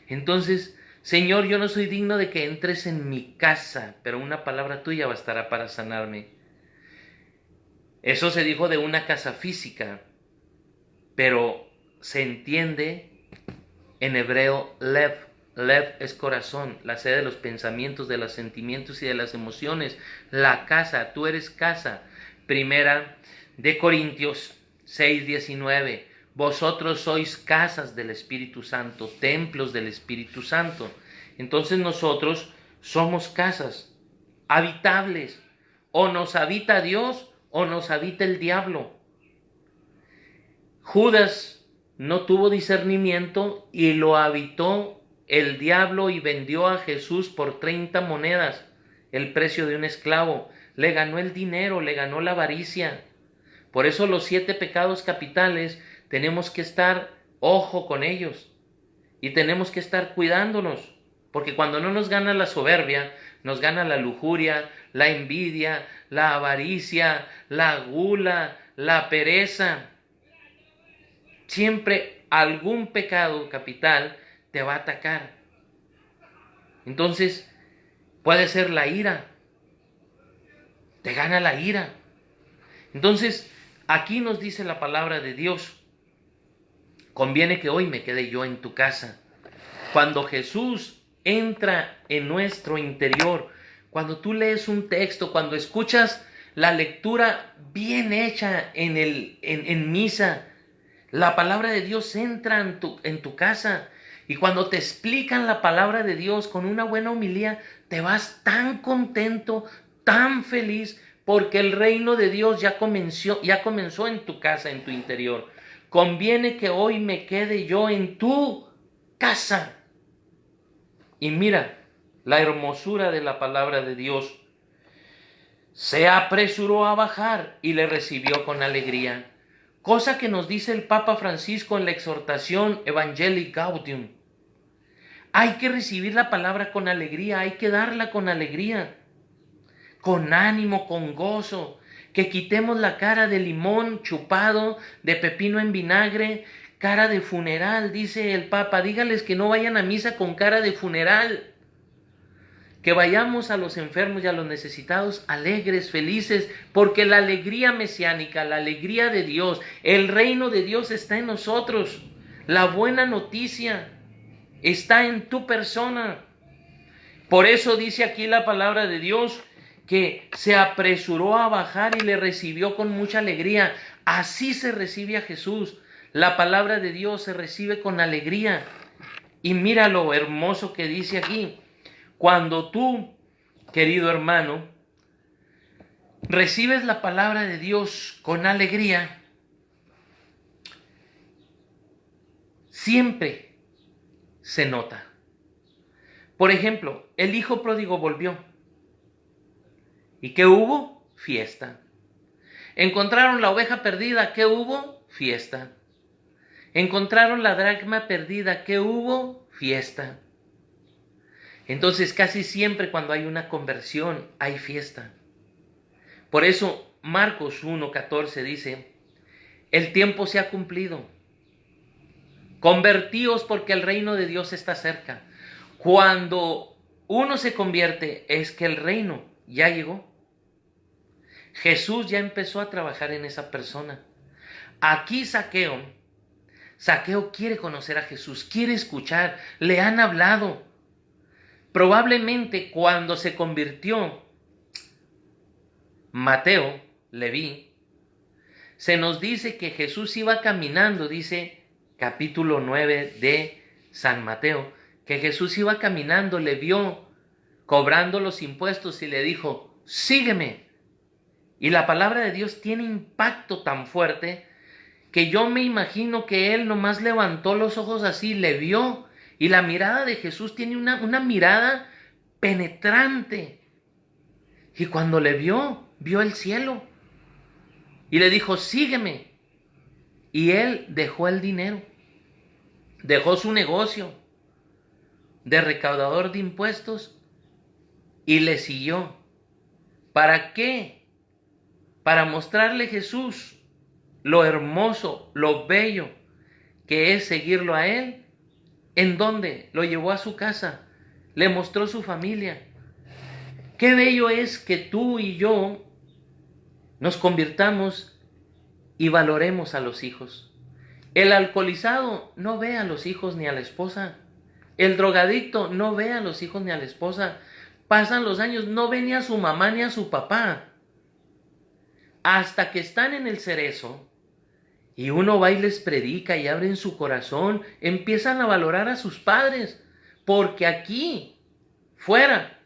Entonces, Señor, yo no soy digno de que entres en mi casa, pero una palabra tuya bastará para sanarme. Eso se dijo de una casa física, pero se entiende en hebreo lev. Lev es corazón, la sede de los pensamientos, de los sentimientos y de las emociones. La casa, tú eres casa. Primera de Corintios 6:19. Vosotros sois casas del Espíritu Santo, templos del Espíritu Santo. Entonces nosotros somos casas habitables. O nos habita Dios o nos habita el diablo. Judas no tuvo discernimiento y lo habitó el diablo y vendió a Jesús por 30 monedas, el precio de un esclavo. Le ganó el dinero, le ganó la avaricia. Por eso los 7 pecados capitales tenemos que estar ojo con ellos y tenemos que estar cuidándonos, porque cuando no nos gana la soberbia, nos gana la lujuria, la envidia, la avaricia, la gula, la pereza. Siempre algún pecado capital te va a atacar. Entonces, puede ser la ira. Te gana la ira. Entonces, aquí nos dice la palabra de Dios, conviene que hoy me quede yo en tu casa. Cuando Jesús entra en nuestro interior, cuando tú lees un texto, cuando escuchas la lectura bien hecha en misa, la palabra de Dios entra en tu casa. Y cuando te explican la palabra de Dios con una buena homilía, te vas tan contento, tan feliz, porque el reino de Dios ya comenzó en tu casa, en tu interior. Conviene que hoy me quede yo en tu casa. Y mira la hermosura de la palabra de Dios. Se apresuró a bajar y le recibió con alegría. Cosa que nos dice el Papa Francisco en la exhortación Evangelii Gaudium. Hay que recibir la palabra con alegría, hay que darla con alegría. con ánimo, con gozo, que quitemos la cara de limón chupado, de pepino en vinagre, cara de funeral, dice el Papa. Dígales que no vayan a misa con cara de funeral, que vayamos a los enfermos y a los necesitados alegres, felices, porque la alegría mesiánica, la alegría de Dios, el reino de Dios está en nosotros. La buena noticia está en tu persona. Por eso dice aquí la palabra de Dios que se apresuró a bajar y le recibió con mucha alegría. Así se recibe a Jesús. La palabra de Dios se recibe con alegría. Y mira lo hermoso que dice aquí. Cuando tú, querido hermano, recibes la palabra de Dios con alegría, siempre se nota. Por ejemplo, el hijo pródigo volvió. ¿Y qué hubo? Fiesta. Encontraron la oveja perdida. ¿Qué hubo? Fiesta. Encontraron la dracma perdida. ¿Qué hubo? Fiesta. Entonces, casi siempre cuando hay una conversión, hay fiesta. Por eso, Marcos 1:14 dice, el tiempo se ha cumplido. Convertíos porque el reino de Dios está cerca. Cuando uno se convierte, es que el reino ya llegó. Jesús ya empezó a trabajar en esa persona. Aquí Zaqueo quiere conocer a Jesús, quiere escuchar, le han hablado. Probablemente cuando se convirtió Mateo, Leví, se nos dice que Jesús iba caminando, dice capítulo 9 de San Mateo, que Jesús iba caminando, le vio cobrando los impuestos y le dijo, sígueme. Y la palabra de Dios tiene impacto tan fuerte que yo me imagino que él nomás levantó los ojos así, le vio. Y la mirada de Jesús tiene una mirada penetrante. Y cuando le vio el cielo. Y le dijo, sígueme. Y él dejó el dinero. Dejó su negocio de recaudador de impuestos y le siguió. ¿Para qué? Para mostrarle a Jesús lo hermoso, lo bello que es seguirlo a él. ¿En dónde? Lo llevó a su casa, le mostró su familia. Qué bello es que tú y yo nos convirtamos y valoremos a los hijos. El alcoholizado no ve a los hijos ni a la esposa. El drogadicto no ve a los hijos ni a la esposa. Pasan los años, no ve ni a su mamá ni a su papá. Hasta que están en el cerezo y uno va y les predica y abren su corazón, empiezan a valorar a sus padres, porque aquí, fuera,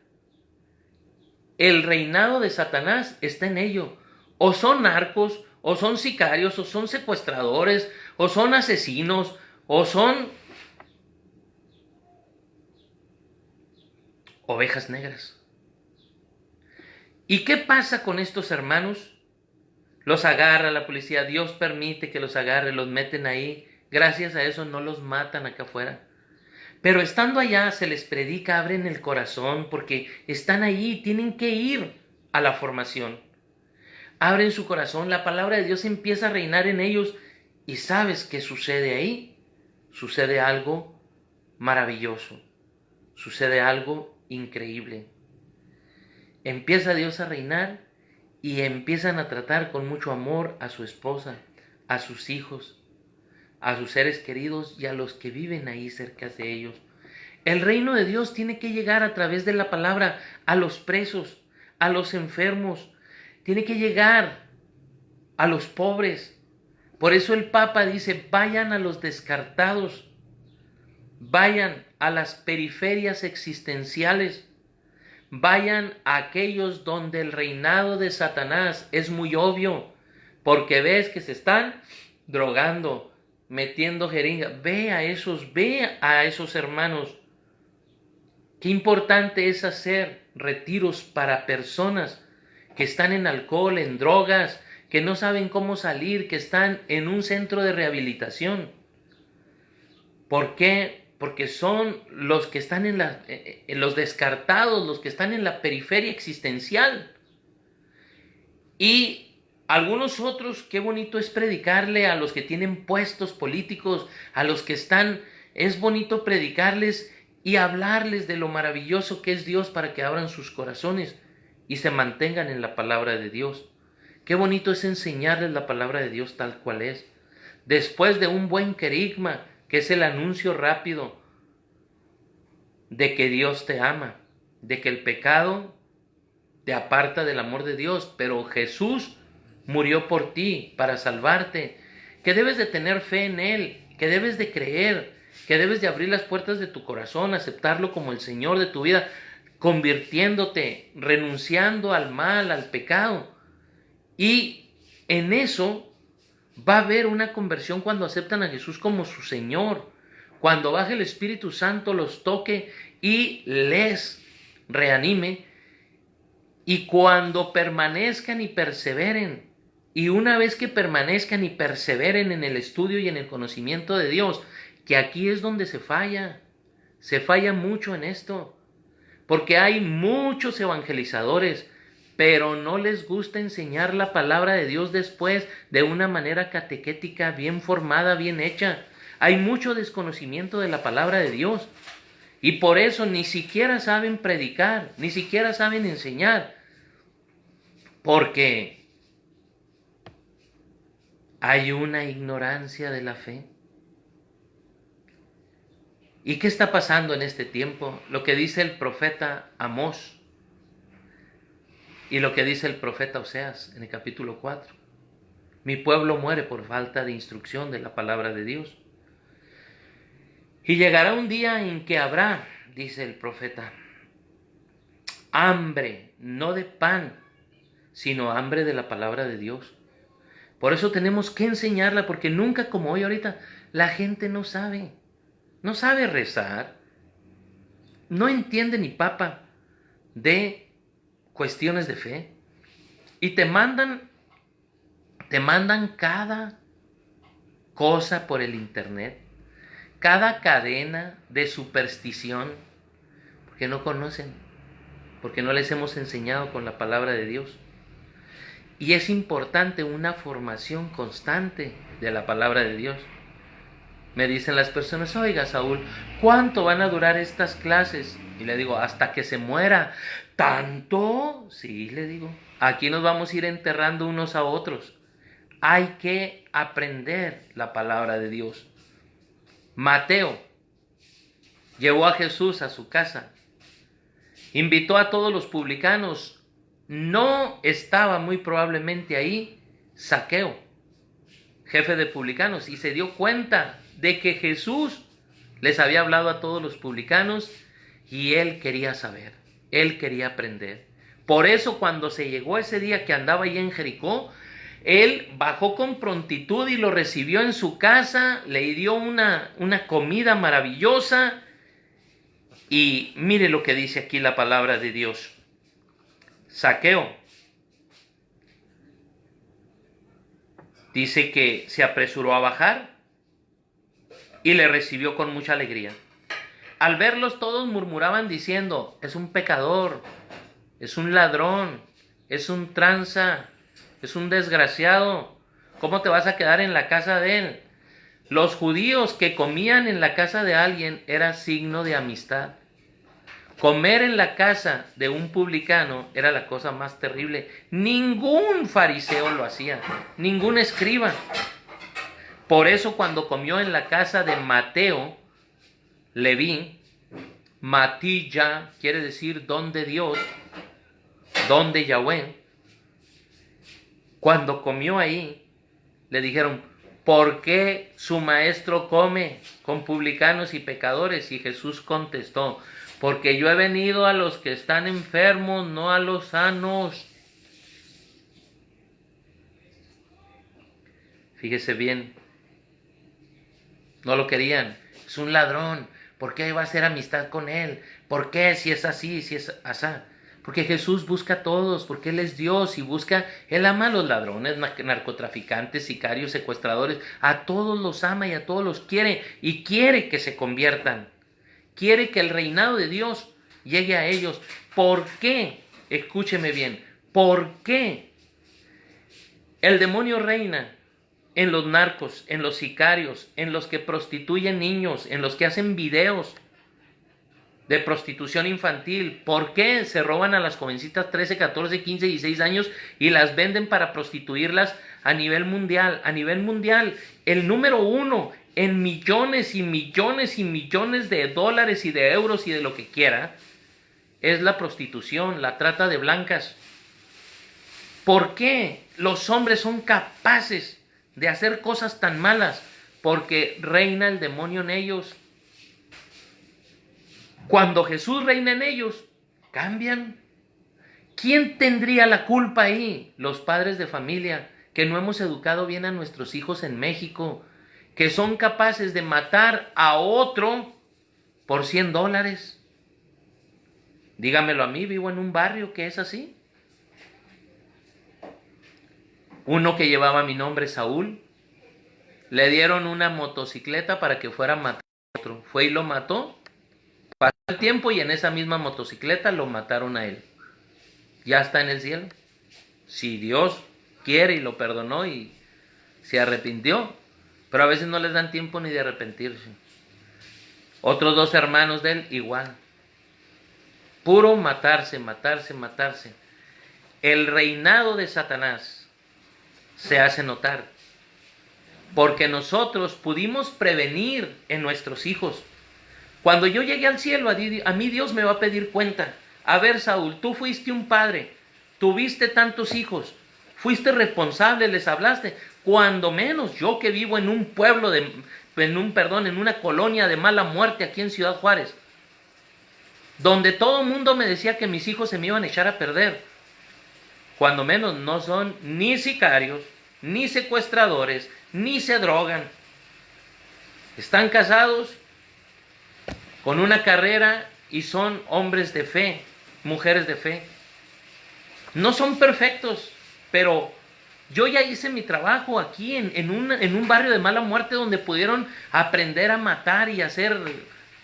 el reinado de Satanás está en ello. O son narcos, o son sicarios, o son secuestradores, o son asesinos, o son ovejas negras. ¿Y qué pasa con estos hermanos? Los agarra la policía, Dios permite que los agarre, los meten ahí. Gracias a eso no los matan acá afuera. Pero estando allá se les predica, abren el corazón porque están allí, tienen que ir a la formación. Abren su corazón, la palabra de Dios empieza a reinar en ellos. ¿Y sabes qué sucede ahí? Sucede algo maravilloso, sucede algo increíble. Empieza Dios a reinar y empiezan a tratar con mucho amor a su esposa, a sus hijos, a sus seres queridos y a los que viven ahí cerca de ellos. El reino de Dios tiene que llegar a través de la palabra a los presos, a los enfermos, tiene que llegar a los pobres. Por eso el Papa dice, vayan a los descartados, vayan a las periferias existenciales, vayan a aquellos donde el reinado de Satanás es muy obvio, porque ves que se están drogando, metiendo jeringa. Ve a esos hermanos. Qué importante es hacer retiros para personas que están en alcohol, en drogas, que no saben cómo salir, que están en un centro de rehabilitación. ¿Por qué? Porque son los que están en los descartados, los que están en la periferia existencial. Y algunos otros, qué bonito es predicarle a los que tienen puestos políticos, a los que están, es bonito predicarles y hablarles de lo maravilloso que es Dios para que abran sus corazones y se mantengan en la palabra de Dios. Qué bonito es enseñarles la palabra de Dios tal cual es. Después de un buen querigma, que es el anuncio rápido de que Dios te ama, de que el pecado te aparta del amor de Dios, pero Jesús murió por ti para salvarte, que debes de tener fe en Él, que debes de creer, que debes de abrir las puertas de tu corazón, aceptarlo como el Señor de tu vida, convirtiéndote, renunciando al mal, al pecado. Y en eso va a haber una conversión cuando aceptan a Jesús como su Señor, cuando baje el Espíritu Santo, los toque y les reanime, y cuando permanezcan y perseveren. Y una vez que permanezcan y perseveren en el estudio y en el conocimiento de Dios, que aquí es donde se falla mucho en esto, porque hay muchos evangelizadores, pero no les gusta enseñar la palabra de Dios después de una manera catequética, bien formada, bien hecha. Hay mucho desconocimiento de la palabra de Dios, y por eso ni siquiera saben predicar, ni siquiera saben enseñar, porque hay una ignorancia de la fe. ¿Y qué está pasando en este tiempo? Lo que dice el profeta Amós y lo que dice el profeta Oseas en el capítulo 4. Mi pueblo muere por falta de instrucción de la palabra de Dios. Y llegará un día en que habrá, dice el profeta, hambre, no de pan, sino hambre de la palabra de Dios. Por eso tenemos que enseñarla, porque nunca como hoy ahorita la gente no sabe rezar, no entiende ni papa de cuestiones de fe, y te mandan cada cosa por el internet, cada cadena de superstición, porque no conocen, porque no les hemos enseñado con la palabra de Dios. Y es importante una formación constante de la palabra de Dios. Me dicen las personas, oiga Saúl, ¿cuánto van a durar estas clases? Y le digo, hasta que se muera. ¿Tanto? Sí, le digo, aquí nos vamos a ir enterrando unos a otros. Hay que aprender la palabra de Dios. Mateo llevó a Jesús a su casa, invitó a todos los publicanos. No estaba muy probablemente ahí Zaqueo, jefe de publicanos, y se dio cuenta de que Jesús les había hablado a todos los publicanos y él quería saber, él quería aprender. Por eso cuando se llegó ese día que andaba ahí en Jericó, él bajó con prontitud y lo recibió en su casa, le dio una comida maravillosa. Y mire lo que dice aquí la palabra de Dios. Zaqueo dice que se apresuró a bajar y le recibió con mucha alegría. Al verlos todos murmuraban diciendo, es un pecador, es un ladrón, es un tranza, es un desgraciado. ¿Cómo te vas a quedar en la casa de él? Los judíos que comían en la casa de alguien era signo de amistad. Comer en la casa de un publicano era la cosa más terrible. Ningún fariseo lo hacía, ningún escriba. Por eso cuando comió en la casa de Mateo, Leví, Matilla quiere decir don de Dios, don de Yahweh. Cuando comió ahí, le dijeron, ¿por qué su maestro come con publicanos y pecadores? Y Jesús contestó, porque yo he venido a los que están enfermos, no a los sanos. Fíjese bien, no lo querían, es un ladrón, ¿por qué va a hacer amistad con él? ¿Por qué si es así, si es asá? Porque Jesús busca a todos, porque Él es Dios y busca, Él ama a los ladrones, narcotraficantes, sicarios, secuestradores, a todos los ama y a todos los quiere y quiere que se conviertan. Quiere que el reinado de Dios llegue a ellos. ¿Por qué? Escúcheme bien. ¿Por qué? El demonio reina en los narcos, en los sicarios, en los que prostituyen niños, en los que hacen videos de prostitución infantil. ¿Por qué? Se roban a las jovencitas 13, 14, 15, 16 años y las venden para prostituirlas a nivel mundial. A nivel mundial, el número 1 en millones y millones y millones de dólares y de euros y de lo que quiera es la prostitución, la trata de blancas. ¿Por qué los hombres son capaces de hacer cosas tan malas? Porque reina el demonio en ellos. Cuando Jesús reina en ellos, cambian. ¿Quién tendría la culpa ahí? Los padres de familia, que no hemos educado bien a nuestros hijos en México, que son capaces de matar a otro por $100. Dígamelo a mí, vivo en un barrio que es así. Uno que llevaba mi nombre, Saúl, le dieron una motocicleta para que fuera a matar a otro. Fue y lo mató. Pasó el tiempo y en esa misma motocicleta lo mataron a él. Ya está en el cielo. Si Dios quiere y lo perdonó y se arrepintió. Pero a veces no les dan tiempo ni de arrepentirse. Otros 2 hermanos de él igual. Puro matarse, matarse, matarse. El reinado de Satanás se hace notar. Porque nosotros pudimos prevenir en nuestros hijos. Cuando yo llegue al cielo, a mí Dios me va a pedir cuenta. A ver, Saúl, tú fuiste un padre, tuviste tantos hijos, fuiste responsable, les hablaste. Cuando menos yo que vivo en un pueblo, en una colonia de mala muerte aquí en Ciudad Juárez, donde todo el mundo me decía que mis hijos se me iban a echar a perder. Cuando menos no son ni sicarios, ni secuestradores, ni se drogan. Están casados con una carrera y son hombres de fe, mujeres de fe. No son perfectos, pero yo ya hice mi trabajo aquí en un barrio de mala muerte donde pudieron aprender a matar y hacer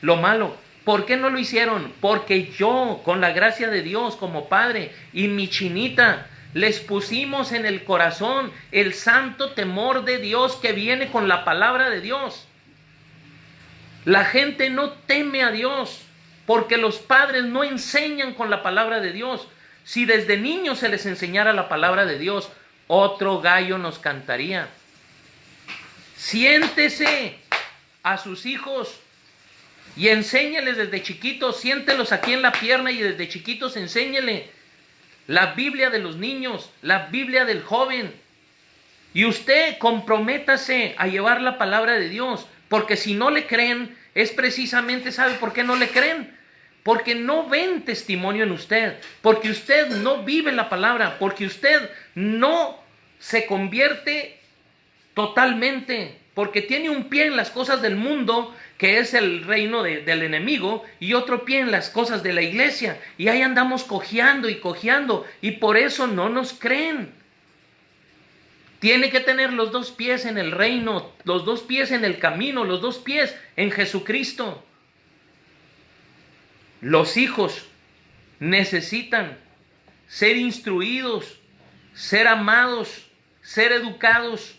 lo malo. ¿Por qué no lo hicieron? Porque yo, con la gracia de Dios como padre y mi chinita, les pusimos en el corazón el santo temor de Dios que viene con la palabra de Dios. La gente no teme a Dios porque los padres no enseñan con la palabra de Dios. Si desde niños se les enseñara la palabra de Dios, otro gallo nos cantaría. Siéntese a sus hijos y enséñeles desde chiquitos, siéntelos aquí en la pierna y desde chiquitos enséñele la Biblia de los niños, la Biblia del joven. Y usted comprométase a llevar la palabra de Dios, porque si no le creen, es precisamente, ¿sabe por qué no le creen? Porque no ven testimonio en usted, porque usted no vive la palabra, porque usted no se convierte totalmente, porque tiene un pie en las cosas del mundo, que es el reino del enemigo, y otro pie en las cosas de la iglesia, y ahí andamos cojeando, y por eso no nos creen. Tiene que tener los 2 pies en el reino, los 2 pies en el camino, los 2 pies en Jesucristo. Los hijos necesitan ser instruidos, ser amados, ser educados,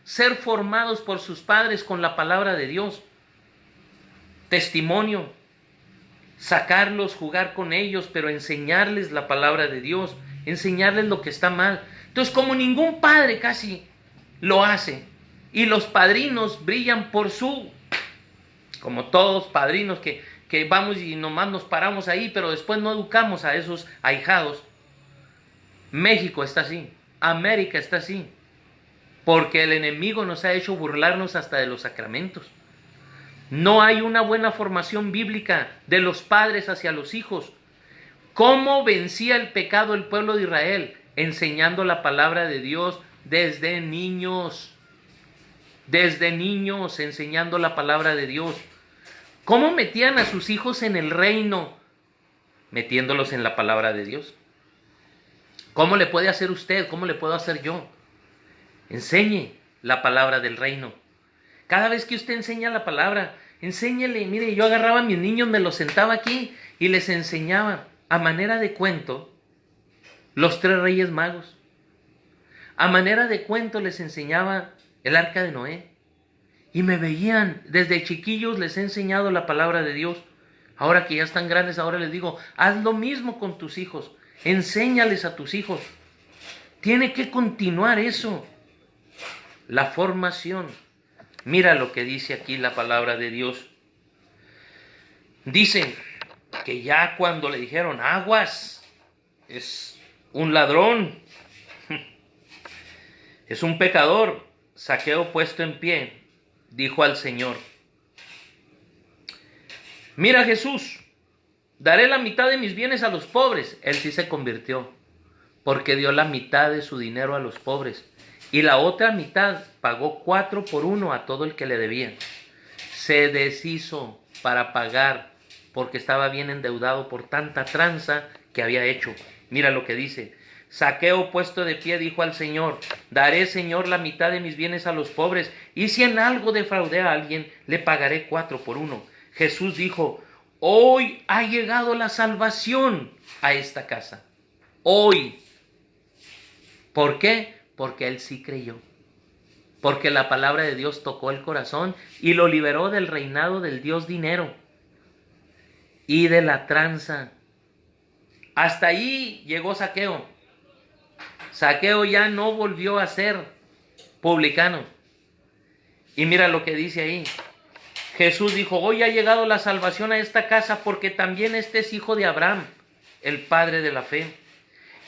ser formados por sus padres con la palabra de Dios. Testimonio, sacarlos, jugar con ellos, pero enseñarles la palabra de Dios, enseñarles lo que está mal. Entonces, como ningún padre casi lo hace, y los padrinos brillan por como todos padrinos que vamos y nomás nos paramos ahí, pero después no educamos a esos ahijados. México está así, América está así, porque el enemigo nos ha hecho burlarnos hasta de los sacramentos. No hay una buena formación bíblica de los padres hacia los hijos. ¿Cómo vencía el pecado el pueblo de Israel? Enseñando la palabra de Dios desde niños, enseñando la palabra de Dios. ¿Cómo metían a sus hijos en el reino? Metiéndolos en la palabra de Dios. ¿Cómo le puede hacer usted? ¿Cómo le puedo hacer yo? Enseñe la palabra del reino. Cada vez que usted enseña la palabra, enséñele. Mire, yo agarraba a mis niños, me los sentaba aquí y les enseñaba a manera de cuento los 3 Reyes Magos. A manera de cuento les enseñaba el arca de Noé. Y me veían, desde chiquillos les he enseñado la palabra de Dios. Ahora que ya están grandes, ahora les digo, haz lo mismo con tus hijos. Enséñales a tus hijos. Tiene que continuar eso. La formación. Mira lo que dice aquí la palabra de Dios. Dice que ya cuando le dijeron, aguas, es un ladrón, es un pecador, Zaqueo puesto en pie, dijo al Señor, mira Jesús, daré la mitad de mis bienes a los pobres. Él sí se convirtió, porque dio la mitad de su dinero a los pobres, y la otra mitad pagó 4 por 1 a todo el que le debía. Se deshizo para pagar, porque estaba bien endeudado por tanta tranza que había hecho. Mira lo que dice. Zaqueo puesto de pie dijo al Señor, daré, Señor, la mitad de mis bienes a los pobres, y si en algo defraudé a alguien, le pagaré 4 por 1. Jesús dijo, hoy ha llegado la salvación a esta casa. Hoy. ¿Por qué? Porque él sí creyó. Porque la palabra de Dios tocó el corazón y lo liberó del reinado del Dios dinero y de la tranza. Hasta ahí llegó Zaqueo. Zaqueo ya no volvió a ser publicano. Y mira lo que dice ahí. Jesús dijo, hoy ha llegado la salvación a esta casa porque también este es hijo de Abraham, el padre de la fe.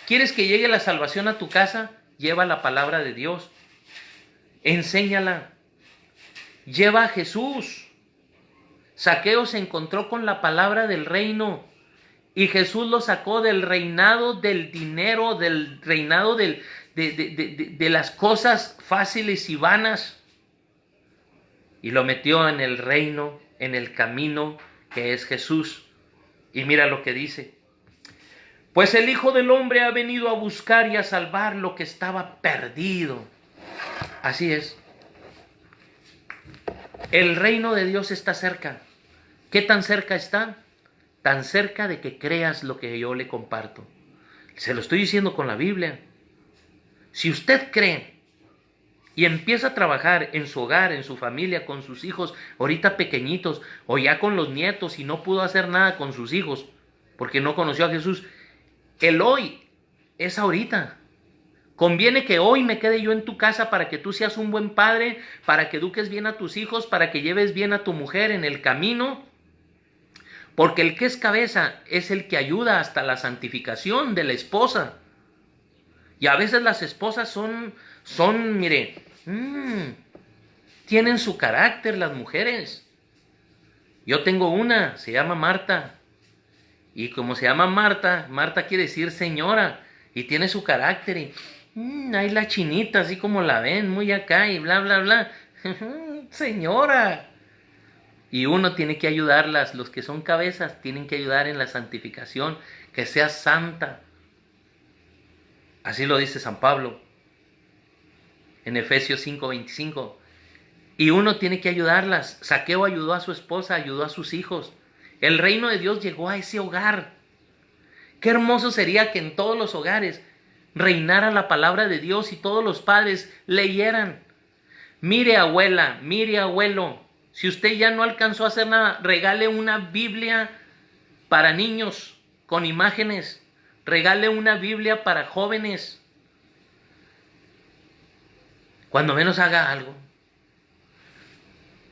¿Quieres que llegue la salvación a tu casa? Lleva la palabra de Dios. Enséñala. Lleva a Jesús. Zaqueo se encontró con la palabra del reino y Jesús lo sacó del reinado del dinero, del reinado de las cosas fáciles y vanas, y lo metió en el reino, en el camino que es Jesús. Y mira lo que dice. Pues el Hijo del Hombre ha venido a buscar y a salvar lo que estaba perdido. Así es. El reino de Dios está cerca. ¿Qué tan cerca está? Tan cerca de que creas lo que yo le comparto. Se lo estoy diciendo con la Biblia. Si usted cree y empieza a trabajar en su hogar, en su familia, con sus hijos, ahorita pequeñitos, o ya con los nietos y no pudo hacer nada con sus hijos, porque no conoció a Jesús, el hoy es ahorita. Conviene que hoy me quede yo en tu casa para que tú seas un buen padre, para que eduques bien a tus hijos, para que lleves bien a tu mujer en el camino, porque el que es cabeza es el que ayuda hasta la santificación de la esposa. Y a veces las esposas mire, tienen su carácter las mujeres. Yo tengo una, se llama Marta. Y como se llama Marta, Marta quiere decir señora. Y tiene su carácter. Y hay la chinita, así como la ven, muy acá y bla, bla, bla. Señora. Y uno tiene que ayudarlas. Los que son cabezas tienen que ayudar en la santificación. Que sea santa. Así lo dice San Pablo en Efesios 5:25. Y uno tiene que ayudarlas. Zaqueo ayudó a su esposa, ayudó a sus hijos. El reino de Dios llegó a ese hogar. Qué hermoso sería que en todos los hogares reinara la palabra de Dios y todos los padres leyeran. Mire abuela, mire abuelo, si usted ya no alcanzó a hacer nada, regale una Biblia para niños con imágenes. Regale una Biblia para jóvenes. Cuando menos haga algo.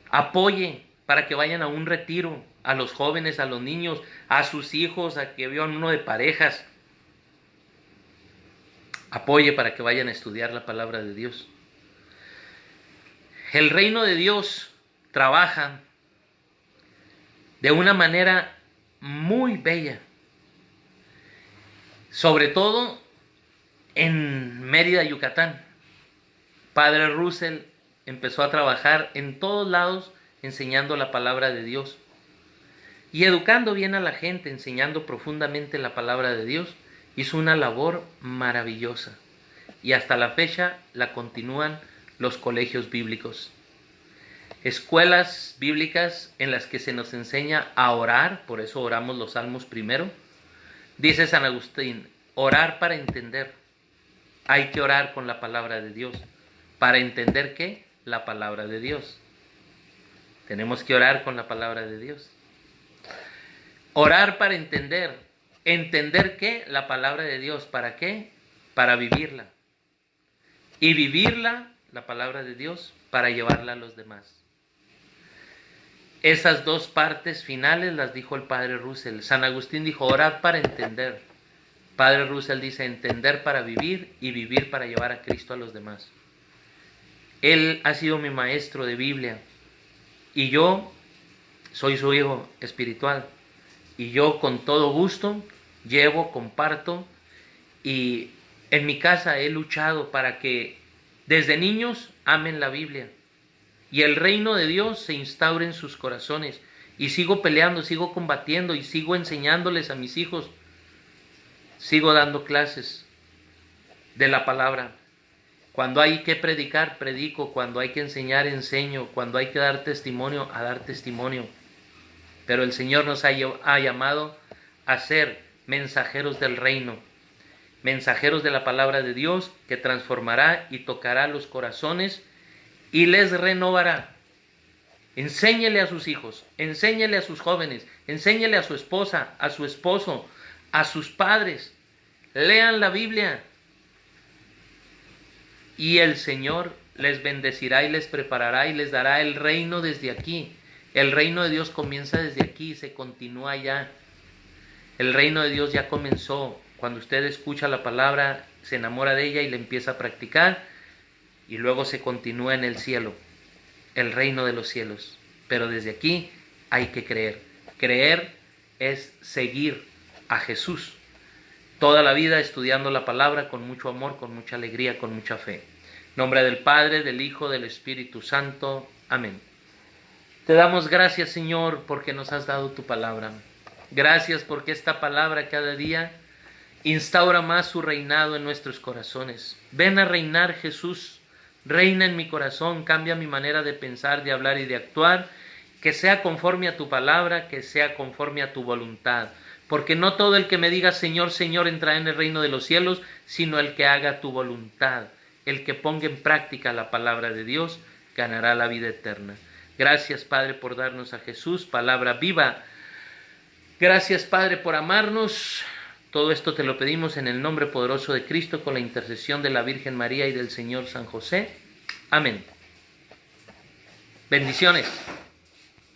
Apoye para que vayan a un retiro, a los jóvenes, a los niños, a sus hijos, a que vean uno de parejas. Apoye para que vayan a estudiar la palabra de Dios. El reino de Dios trabaja de una manera muy bella. Sobre todo en Mérida, Yucatán. Padre Russell empezó a trabajar en todos lados enseñando la palabra de Dios y educando bien a la gente, enseñando profundamente la palabra de Dios. Hizo una labor maravillosa y hasta la fecha la continúan los colegios bíblicos. Escuelas bíblicas en las que se nos enseña a orar, por eso oramos los salmos primero. Dice San Agustín, orar para entender. Hay que orar con la palabra de Dios. ¿Para entender qué? La palabra de Dios. Tenemos que orar con la palabra de Dios. Orar para entender. ¿Entender qué? La palabra de Dios. ¿Para qué? Para vivirla. Y vivirla, la palabra de Dios, para llevarla a los demás. Esas dos partes finales las dijo el padre Russell. San Agustín dijo, orad para entender. Padre Russell dice, entender para vivir y vivir para llevar a Cristo a los demás. Él ha sido mi maestro de Biblia y yo soy su hijo espiritual. Y yo con todo gusto llevo, comparto, y en mi casa he luchado para que desde niños amen la Biblia y el reino de Dios se instaure en sus corazones. Y sigo peleando, sigo combatiendo y sigo enseñándoles a mis hijos. Sigo dando clases de la palabra. Cuando hay que predicar, predico. Cuando hay que enseñar, enseño. Cuando hay que dar testimonio, a dar testimonio. Pero el Señor nos ha llamado a ser mensajeros del reino, mensajeros de la palabra de Dios que transformará y tocará los corazones y les renovará. Enséñele a sus hijos, enséñele a sus jóvenes, enséñele a su esposa, a su esposo, a sus padres. Lean la Biblia y el Señor les bendecirá y les preparará y les dará el reino desde aquí. El reino de Dios comienza desde aquí y se continúa allá. El reino de Dios ya comenzó. Cuando usted escucha la palabra, se enamora de ella y la empieza a practicar, y luego se continúa en el cielo, el reino de los cielos. Pero desde aquí hay que creer. Creer es seguir a Jesús toda la vida estudiando la palabra con mucho amor, con mucha alegría, con mucha fe. En nombre del Padre, del Hijo, del Espíritu Santo. Amén. Te damos gracias, Señor, porque nos has dado tu palabra. Gracias porque esta palabra cada día instaura más su reinado en nuestros corazones. Ven a reinar, Jesús. Reina en mi corazón, cambia mi manera de pensar, de hablar y de actuar, que sea conforme a tu palabra, que sea conforme a tu voluntad. Porque no todo el que me diga Señor, Señor entrará en el reino de los cielos, sino el que haga tu voluntad. El que ponga en práctica la palabra de Dios ganará la vida eterna. Gracias, Padre, por darnos a Jesús, palabra viva. Gracias, Padre, por amarnos. Todo esto te lo pedimos en el nombre poderoso de Cristo, con la intercesión de la Virgen María y del Señor San José. Amén. Bendiciones.